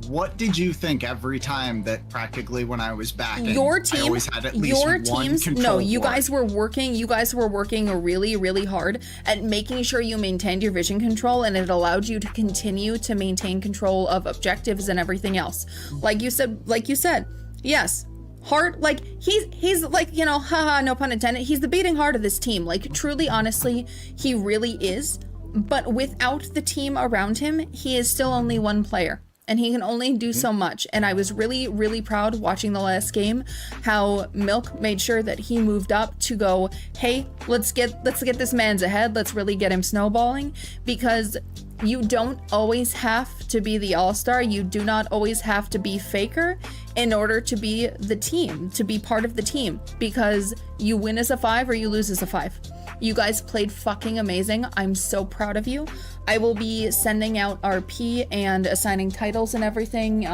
S5: what did you think every time that practically when I was back?
S2: Your team,
S5: I always had at least one
S2: teams.
S5: control
S2: No, you
S5: ward.
S2: guys were working. You guys were working really, really hard at making sure you maintained your vision control, and it allowed you to continue to maintain control of objectives and everything else. Like you said, yes. Hart, like he's like, you know, haha, no pun intended. He's the beating heart of this team. Like, truly, honestly, he really is. But without the team around him, he is still only one player. And he can only do so much. And I was really, really proud watching the last game how Milk made sure that he moved up to go, hey, let's get this man's ahead. Let's really get him snowballing, because you don't always have to be the all-star. You do not always have to be Faker in order to be the team, to be part of the team, because you win as a 5 or you lose as a 5. You guys played fucking amazing. I'm so proud of you. I will be sending out RP and assigning titles and everything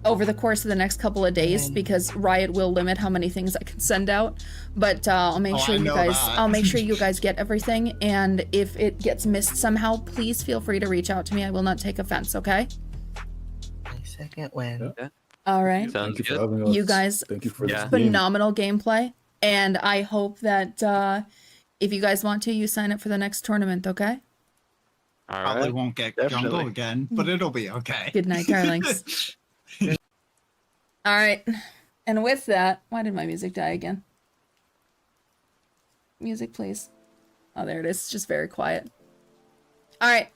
S2: over the course of the next couple of days, because Riot will limit how many things I can send out. But I'll make sure you guys get everything. And if it gets missed somehow, please feel free to reach out to me. I will not take offense, okay?
S7: My second win.
S8: Yeah.
S2: All right.
S8: Sounds
S6: Thank you for
S8: good.
S6: having us.
S2: You guys,
S6: Thank you for this game.
S2: phenomenal gameplay. And I hope that if you guys want to, you sign up for the next tournament, okay?
S3: All
S5: Probably
S3: right.
S5: won't get
S3: Definitely.
S5: jungle again, but it'll be okay.
S2: Good night, darlings. All right. And with that, why did my music die again? Music, please. Oh, there it is. It's just very quiet. All right.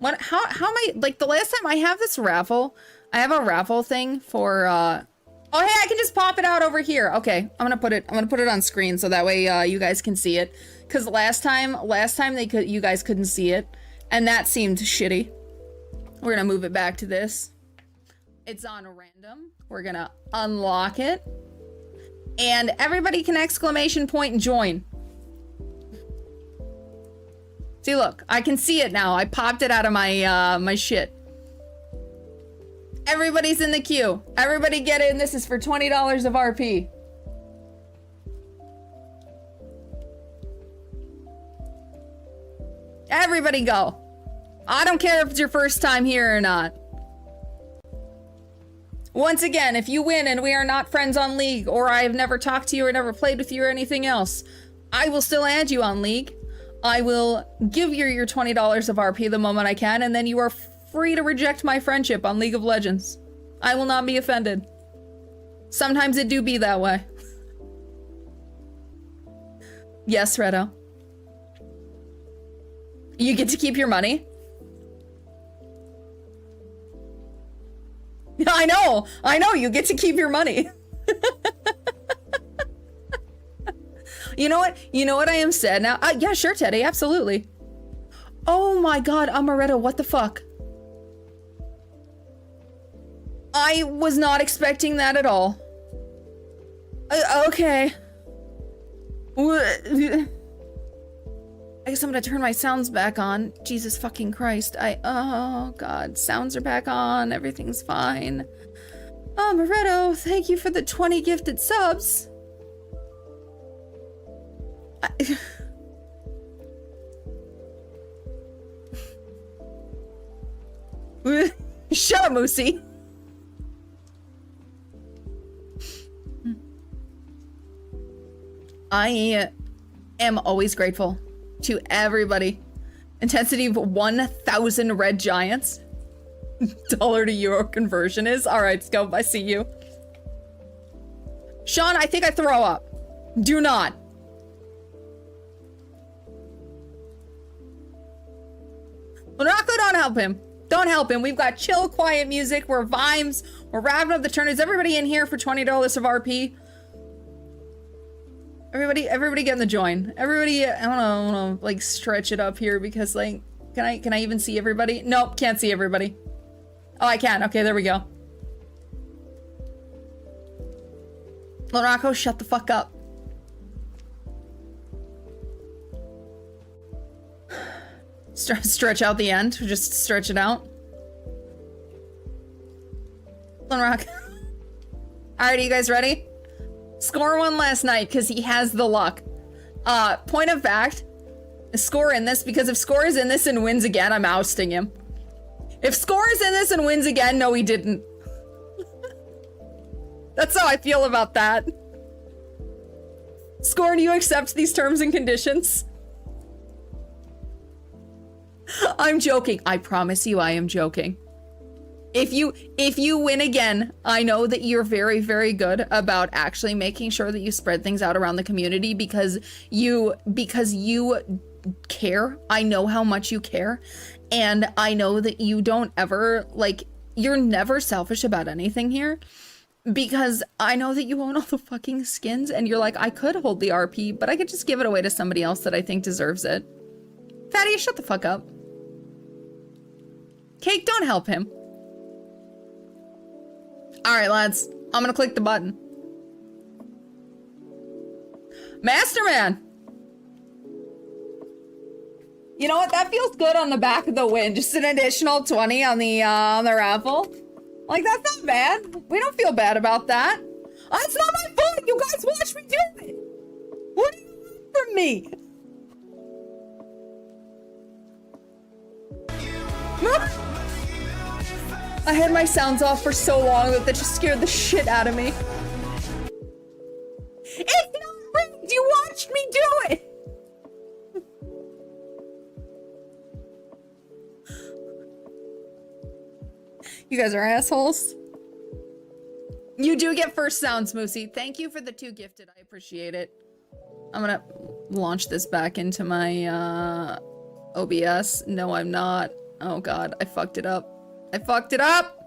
S2: How am I, like, the last time I have this raffle, I have a raffle thing for, oh, hey, I can just pop it out over here. Okay, I'm gonna put it on screen so that way you guys can see it. Cause last time you guys couldn't see it, and that seemed shitty. We're gonna move it back to this. It's on random. We're gonna unlock it, and everybody can exclamation point and join. See, look, I can see it now. I popped it out of my my shit. Everybody's in the queue. Everybody get in. This is for $20 of RP. Everybody go. I don't care if it's your first time here or not. Once again, if you win and we are not friends on League, or I have never talked to you or never played with you or anything else, I will still add you on League. I will give you your $20 of RP the moment I can, and then you are free to reject my friendship on League of Legends. I will not be offended. Sometimes it do be that way. Yes, Redo. You get to keep your money? I know, you get to keep your money. You know what I am sad now? Yeah, sure, Teddy, absolutely. Oh my god, Amaretto, what the fuck? I was not expecting that at all. Okay. I guess I'm gonna turn my sounds back on. Jesus fucking Christ. Oh god, sounds are back on, everything's fine. Amaretto, thank you for the 20 gifted subs. Shut up, Moosey. I am always grateful to everybody. Intensity of 1,000 red giants. Dollar to euro conversion is. All right, Scope, I see you. Sean, I think I throw up. Do not. Morocco, don't help him. Don't help him. We've got chill, quiet music. We're vibes. We're wrapping up the turn. Is everybody in here for $20 of RP? Everybody get in the join. Everybody, I wanna like stretch it up here because like, can I even see everybody? Nope, can't see everybody. Oh, I can. Okay, there we go. Morocco, shut the fuck up. Stretch out the end. Just stretch it out. Rock. Alright, are you guys ready? Score one last night because he has the luck. Point of fact, Score in this, because if Score is in this and wins again, I'm ousting him. If Score is in this and wins again, no, he didn't. That's how I feel about that. Score, do you accept these terms and conditions? I'm joking. I promise you I am joking. If you win again, I know that you're very, very good about actually making sure that you spread things out around the community because you care. I know how much you care. And I know that you don't ever, like, you're never selfish about anything here. Because I know that you own all the fucking skins and you're like, I could hold the RP, but I could just give it away to somebody else that I think deserves it. Fatty, shut the fuck up. Cake, don't help him. Alright, lads. I'm gonna click the button. Masterman! You know what? That feels good on the back of the win. Just an additional 20 on the raffle. Like, that's not bad. We don't feel bad about that. Oh, it's not my fault. You guys watch me do it. What do you want from me? I had my sounds off for so long that just scared the shit out of me. It's not rigged! You watched me do it! You guys are assholes. You do get first sounds, Moosey. Thank you for the 2 gifted. I appreciate it. I'm gonna launch this back into my OBS. No, I'm not. Oh god, I fucked it up. I fucked it up!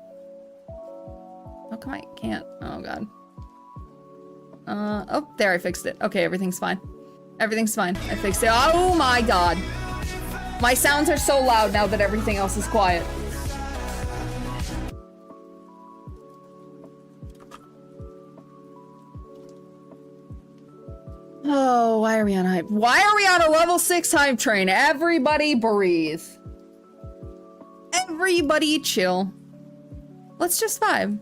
S2: How come I can't? Oh god. Oh, there, I fixed it. Okay, everything's fine. Everything's fine. I fixed it. Oh my god. My sounds are so loud now that everything else is quiet. Oh, why are we on hype? Why are we on a level 6 hype train? Everybody breathe. Everybody chill. Let's just vibe.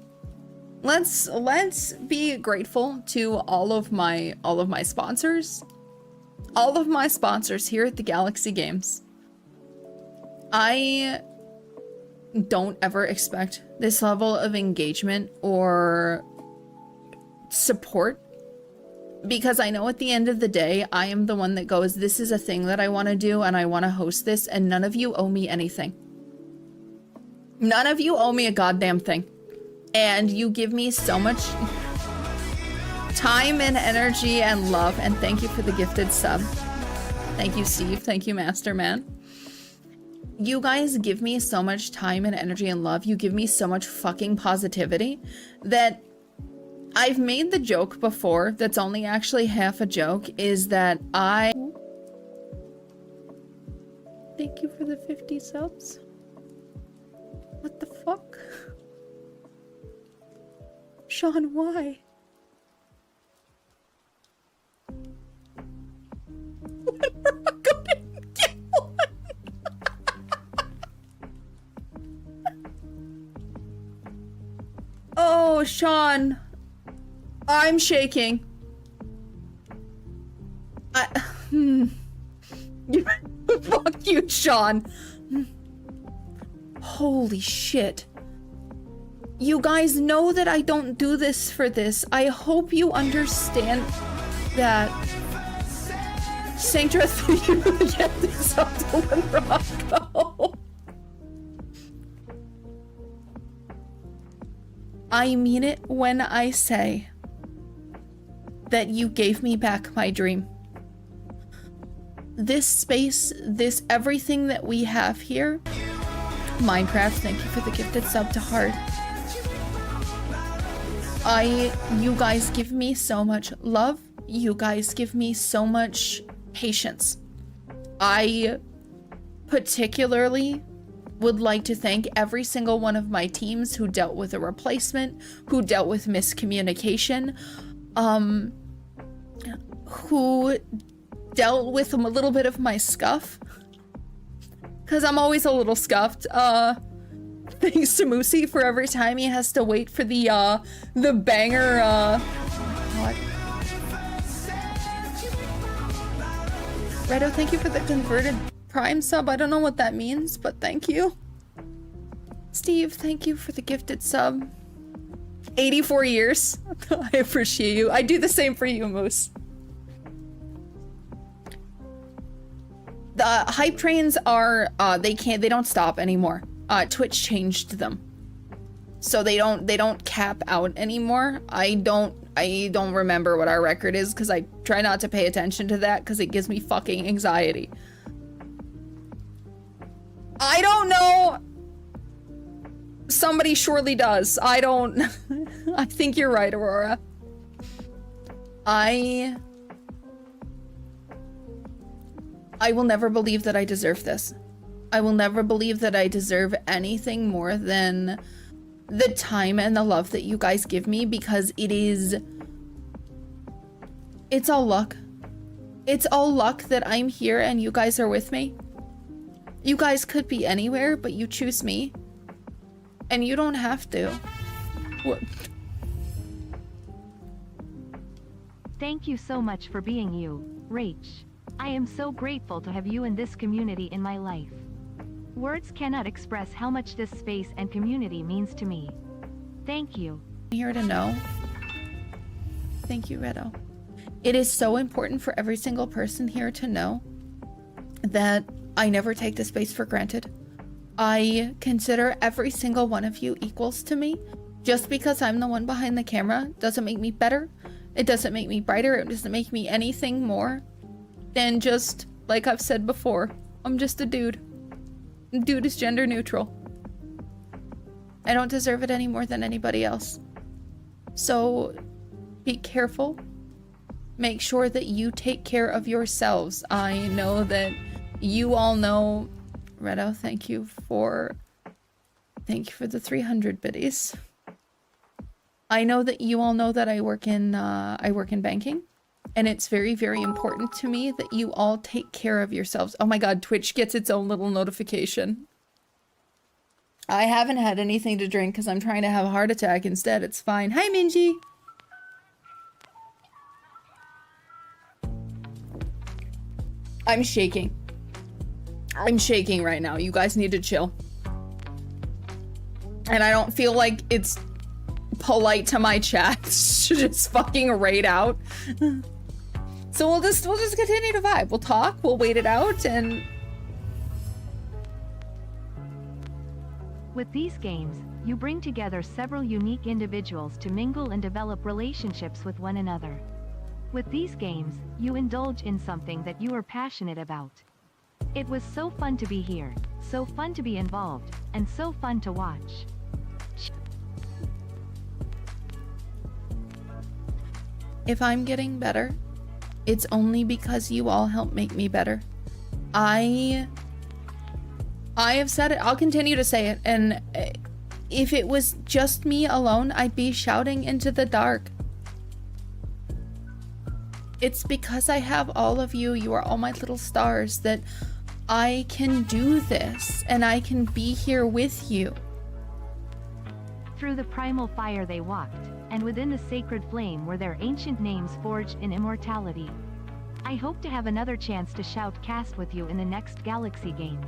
S2: Let's be grateful to all of my sponsors. All of my sponsors here at the Galaxy Games. I don't ever expect this level of engagement or support because I know at the end of the day, I am the one that goes, this is a thing that I want to do and I want to host this and none of you owe me anything. None of you owe me a goddamn thing. And you give me so much time and energy and love. And thank you for the gifted sub. Thank you, Steve. Thank you, Masterman. You guys give me so much time and energy and love. You give me so much fucking positivity that I've made the joke before that's only actually half a joke is that Thank you for the 50 subs. What the fuck? Sean, why? Oh, Sean. I'm shaking. Fuck you, Sean. Holy shit. You guys know that I don't do this for this. I hope you understand that. Sanctra, thank you for the gift of sub to Rocco. I mean it when I say that you gave me back my dream. This space, this everything that we have here. Minecraft, thank you for the gifted sub to Heart. You guys give me so much love. You guys give me so much patience. I particularly would like to thank every single one of my teams who dealt with a replacement, who dealt with miscommunication, who dealt with a little bit of my scuff. Cause I'm always a little scuffed. Thanks to Moosey for every time he has to wait for the banger, what? Redo, thank you for the converted Prime sub. I don't know what that means, but thank you. Steve, thank you for the gifted sub. 84 years. I appreciate you. I do the same for you, Moose. The hype trains are, they don't stop anymore. Twitch changed them. So they don't cap out anymore. I don't remember what our record is because I try not to pay attention to that because it gives me fucking anxiety. I don't know. Somebody surely does. I don't. I think you're right, Aurora. I will never believe that I deserve this. I will never believe that I deserve anything more than the time and the love that you guys give me because it's all luck. It's all luck that I'm here and you guys are with me. You guys could be anywhere, but you choose me. And you don't have to. What?
S8: Thank you so much for being you, Rach. I am so grateful to have you in this community in my life. Words cannot express how much this space and community means to me. Thank you.
S2: I'm here to know. Thank you, Redo. It is so important for every single person here to know that I never take this space for granted. I consider every single one of you equals to me. Just because I'm the one behind the camera doesn't make me better. It doesn't make me brighter. It doesn't make me anything more than just, like I've said before, I'm just a dude. Dude is gender neutral. I don't deserve it any more than anybody else. So be careful. Make sure that you take care of yourselves. I know that you all know. Redo, thank you for the 300 biddies. I know that you all know that I work in banking, and it's very, very important to me that you all take care of yourselves. Oh my god, Twitch gets its own little notification. I haven't had anything to drink because I'm trying to have a heart attack instead. It's fine. Hi, Minji! I'm shaking. I'm shaking right now. You guys need to chill. And I don't feel like it's polite to my chat to just fucking raid out. So we'll just continue to vibe. We'll talk, we'll wait it out, and
S8: with these games, you bring together several unique individuals to mingle and develop relationships with one another. With these games, you indulge in something that you are passionate about. It was so fun to be here, so fun to be involved, and so fun to watch.
S2: if I'm getting better, it's only because you all help make me better. I have said it, I'll continue to say it, and if it was just me alone, I'd be shouting into the dark. It's because I have all of you, you are all my little stars, that I can do this, and I can be here with you.
S8: Through the primal fire they walked, and within the sacred flame were their ancient names forged in immortality. I hope to have another chance to shoutcast with you in the next Galaxy games.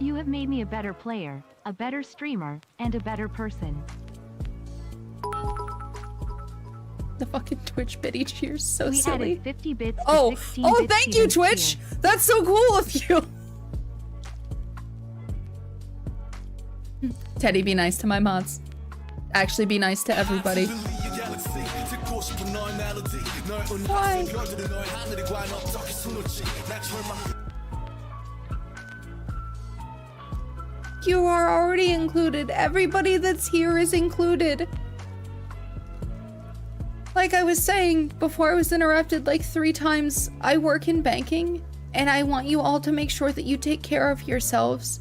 S8: You have made me a better player, a better streamer, and a better person.
S2: The fucking Twitch biddy cheers, so
S8: We
S2: silly.
S8: added 50 bits to
S2: Oh,
S8: 16
S2: oh,
S8: bits
S2: thank you,
S8: Steven's
S2: Twitch.
S8: tier.
S2: That's so cool of you. Teddy, be nice to my mods. Actually, be nice to everybody. Why? You are already included. Everybody that's here is included. Like I was saying before I was interrupted like 3 times, I work in banking and I want you all to make sure that you take care of yourselves.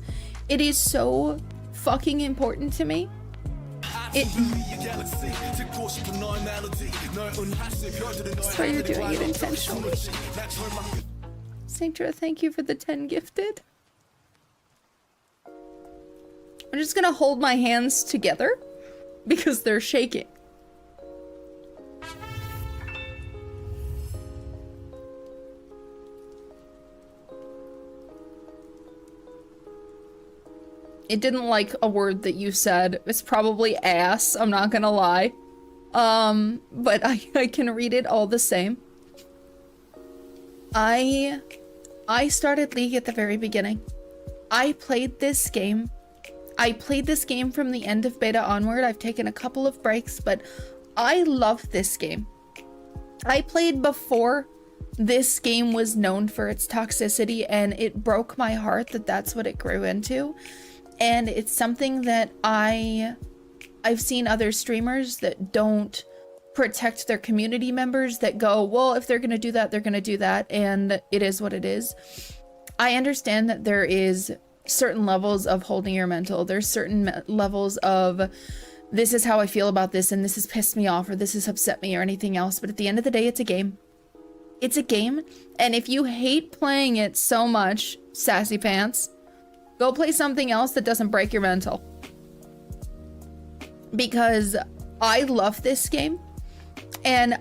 S2: It is so fucking important to me. I swear you're doing it intentionally. Sanctra, thank you for the 10 gifted. I'm just gonna hold my hands together because they're shaking. It didn't like a word that you said. It's probably ass, I'm not gonna lie. But I can read it all the same. I started League at the very beginning. I played this game from the end of beta onward. I've taken a couple of breaks, but I love this game. I played before this game was known for its toxicity, and it broke my heart that that's what it grew into. And it's something that I've seen other streamers that don't protect their community members, that go, well, if they're gonna do that, they're gonna do that, and it is what it is. I understand that there is certain levels of holding your mental. There's certain levels of, this is how I feel about this, and this has pissed me off, or this has upset me, or anything else. But at the end of the day, it's a game. It's a game, and if you hate playing it so much, sassy pants, go play something else that doesn't break your mental. Because I love this game, and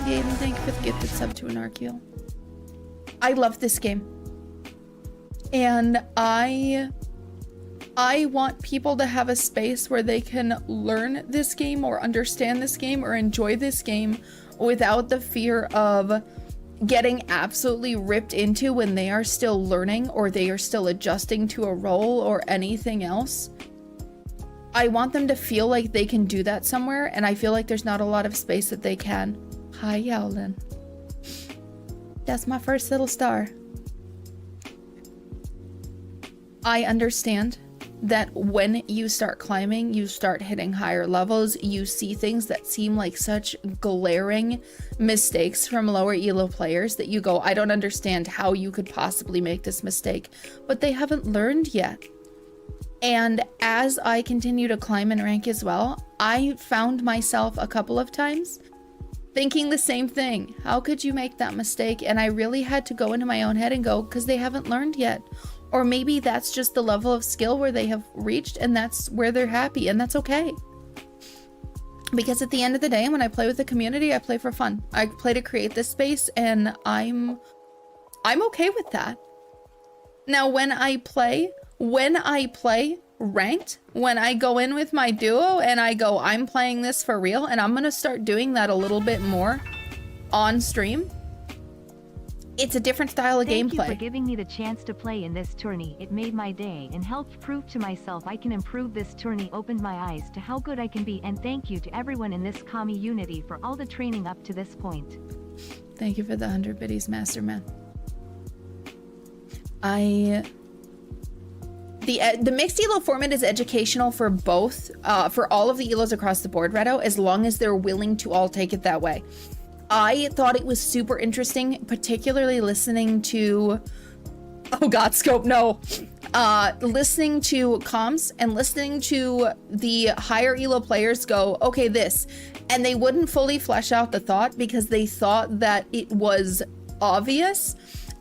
S2: Gaiden, thank you for the gifted sub to an Archeal. I love this game. And I want people to have a space where they can learn this game or understand this game or enjoy this game without the fear of getting absolutely ripped into when they are still learning or they are still adjusting to a role or anything else. I want them to feel like they can do that somewhere, and I feel like there's not a lot of space that they can. Hi, Yowlin. That's my first little star. I understand that when you start climbing, you start hitting higher levels, you see things that seem like such glaring mistakes from lower elo players that you go, I don't understand how you could possibly make this mistake, but they haven't learned yet. And as I continue to climb in rank as well, I found myself a couple of times thinking the same thing. How could you make that mistake? And I really had to go into my own head and go, because they haven't learned yet. Or maybe that's just the level of skill where they have reached and that's where they're happy, and that's okay. Because at the end of the day, when I play with the community, I play for fun. I play to create this space, and I'm okay with that. Now, when I play ranked, when I go in with my duo and I go, I'm playing this for real, and I'm gonna start doing that a little bit more on stream. It's a different style of gameplay.
S8: Thank you for giving me the chance to play in this tourney. It made my day and helped prove to myself I can improve. This tourney opened my eyes to how good I can be, and thank you to everyone in this community for all the training up to this point.
S2: Thank you for the 100 biddies, Masterman. The mixed elo format is educational for both, for all of the elos across the board, Redo, as long as they're willing to all take it that way. I thought it was super interesting, particularly listening to, oh god, Scope, no. Listening to comms and listening to the higher elo players go, okay, this. And they wouldn't fully flesh out the thought because they thought that it was obvious.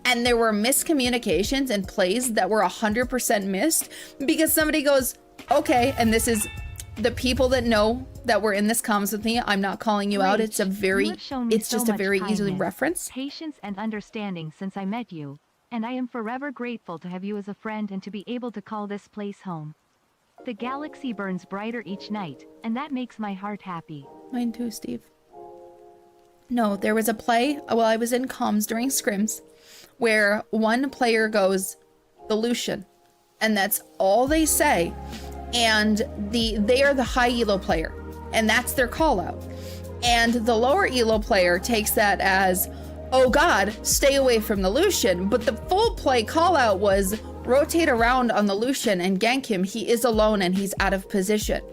S2: And there were miscommunications and plays that were 100% missed because somebody goes, okay, and this is the people that know that were in this comms with me, I'm not calling you out.
S8: Rach,
S2: It's a
S8: you
S2: very,
S8: have shown me
S2: it's
S8: so
S2: just a
S8: much
S2: very easily
S8: kindness,
S2: referenced.
S8: patience and understanding since I met you, and I am forever grateful to have you as a friend and to be able to call this place home. The galaxy burns brighter each night, and that makes my heart happy.
S2: Mine too, Steve. No, there was a play while I was in comms during scrims where one player goes, the Lucian, and that's all they say. And they are the high elo player, and that's their call out. And the lower elo player takes that as, oh god, stay away from the Lucian. But the full play call out was rotate around on the Lucian and gank him. He is alone and he's out of position.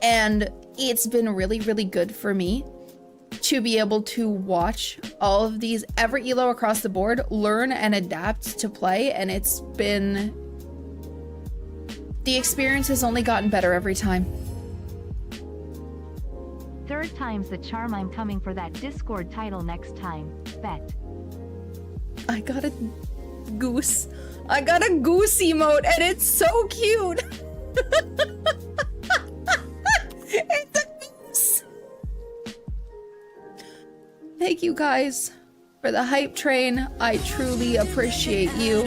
S2: And it's been really, really good for me to be able to watch all of these, every elo across the board, learn and adapt to play. And it's been, the experience has only gotten better every time.
S8: Third time's the charm. I'm coming for that Discord title next time. Bet.
S2: I got a goose. I got a goose emote and it's so cute. It's a goose. Thank you guys for the hype train. I truly appreciate you.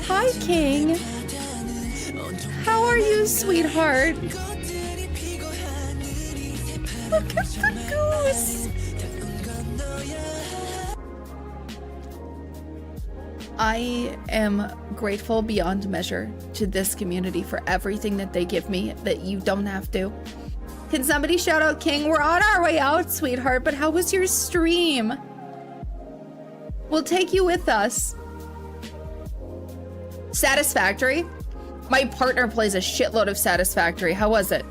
S2: Hi, King. How are you, sweetheart? Look at the goose. I am grateful beyond measure to this community for everything that they give me that you don't have to. Can somebody shout out King? We're on our way out, sweetheart, but how was your stream? We'll take you with us. Satisfactory? My partner plays a shitload of Satisfactory. How was it?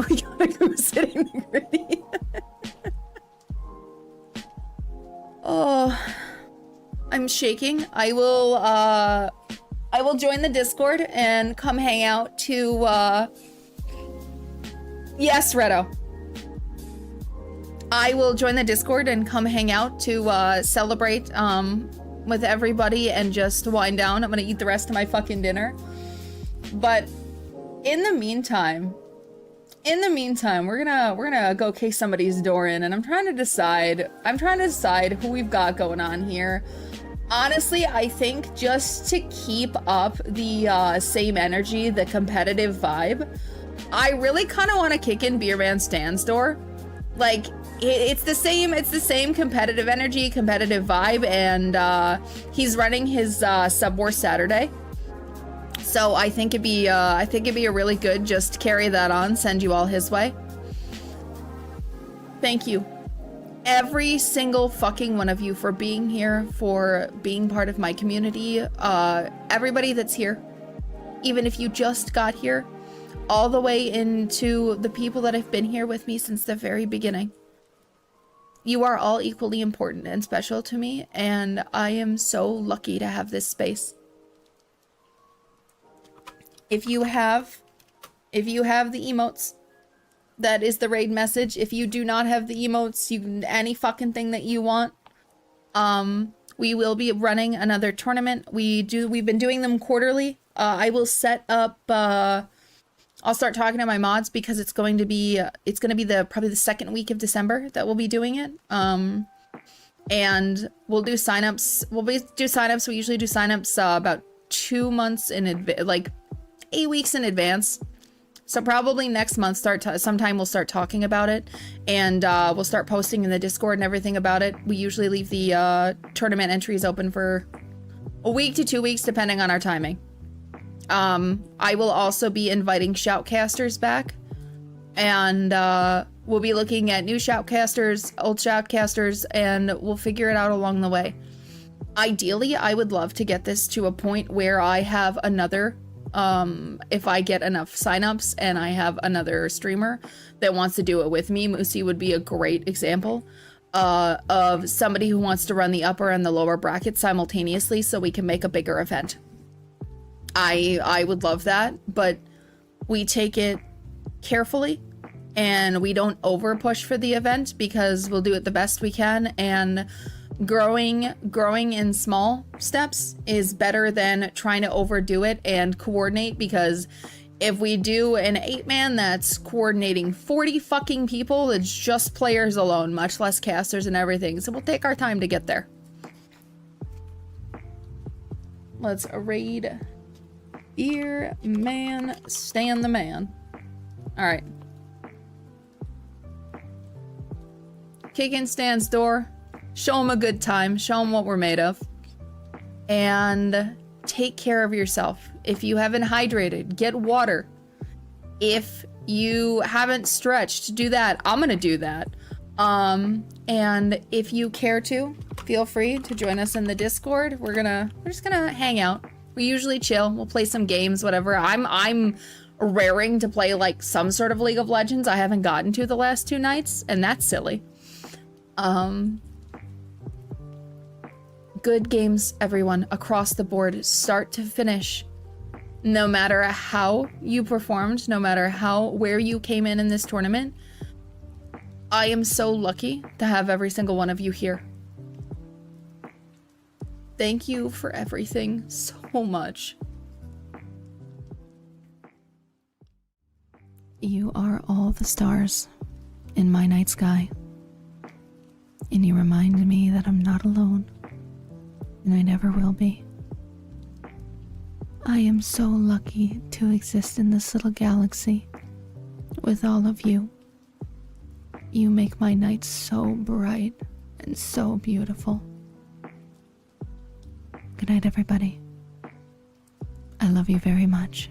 S2: We gotta go sitting gritty. Oh, I'm shaking. I will join the Discord and come hang out to, yes, Redo. I will join the Discord and come hang out to, celebrate, with everybody and just wind down. I'm gonna eat the rest of my fucking dinner. But in the meantime, we're gonna go kick somebody's door in, and I'm trying to decide who we've got going on here. Honestly, I think just to keep up the same energy, the competitive vibe, I really kind of want to kick in Beerman Stan's door. Like, it's the same competitive energy, competitive vibe, and he's running his Sub War Saturday. So I think it'd be a really good just carry that on, send you all his way. Thank you, every single fucking one of you, for being here, for being part of my community. Everybody that's here, even if you just got here, all the way into the people that have been here with me since the very beginning. You are all equally important and special to me, and I am so lucky to have this space. If you have the emotes, that is the raid message. If you do not have the emotes, you can any fucking thing that you want. We will be running another tournament. We've been doing them quarterly. I will set up I'll start talking to my mods because it's going to be probably the second week of December that we'll be doing it. And we'll do signups. We usually do signups about 2 months in advance, like 8 weeks in advance. So probably next month sometime we'll start talking about it, and we'll start posting in the Discord and everything about it. We usually leave the tournament entries open for a week to 2 weeks depending on our timing. I will also be inviting shoutcasters back, and we'll be looking at new shoutcasters, old shoutcasters, and we'll figure it out along the way. Ideally, I would love to get this to a point where I have another, if I get enough signups and I have another streamer that wants to do it with me. Moosey would be a great example of somebody who wants to run the upper and the lower brackets simultaneously so we can make a bigger event. I would love that, but we take it carefully and we don't over push for the event because we'll do it the best we can. And growing in small steps is better than trying to overdo it and coordinate, because if we do an 8-man that's coordinating 40 fucking people, it's just players alone, much less casters and everything. So we'll take our time to get there. Let's raid Ear Man, Stan the Man. All right. Kick in Stan's door. Show him a good time. Show him what we're made of. And take care of yourself. If you haven't hydrated, get water. If you haven't stretched, do that. I'm gonna do that. And if you care to, feel free to join us in the Discord. We're just gonna hang out. We usually chill. We'll play some games, whatever. I'm raring to play like some sort of League of Legends. I haven't gotten to the last 2 nights, and that's silly. Good games, everyone, across the board, start to finish. No matter how you performed, no matter where you came in this tournament, I am so lucky to have every single one of you here. Thank you for everything so much. You are all the stars in my night sky. And you remind me that I'm not alone. And I never will be. I am so lucky to exist in this little galaxy with all of you. You make my nights so bright and so beautiful. Good night, everybody. I love you very much.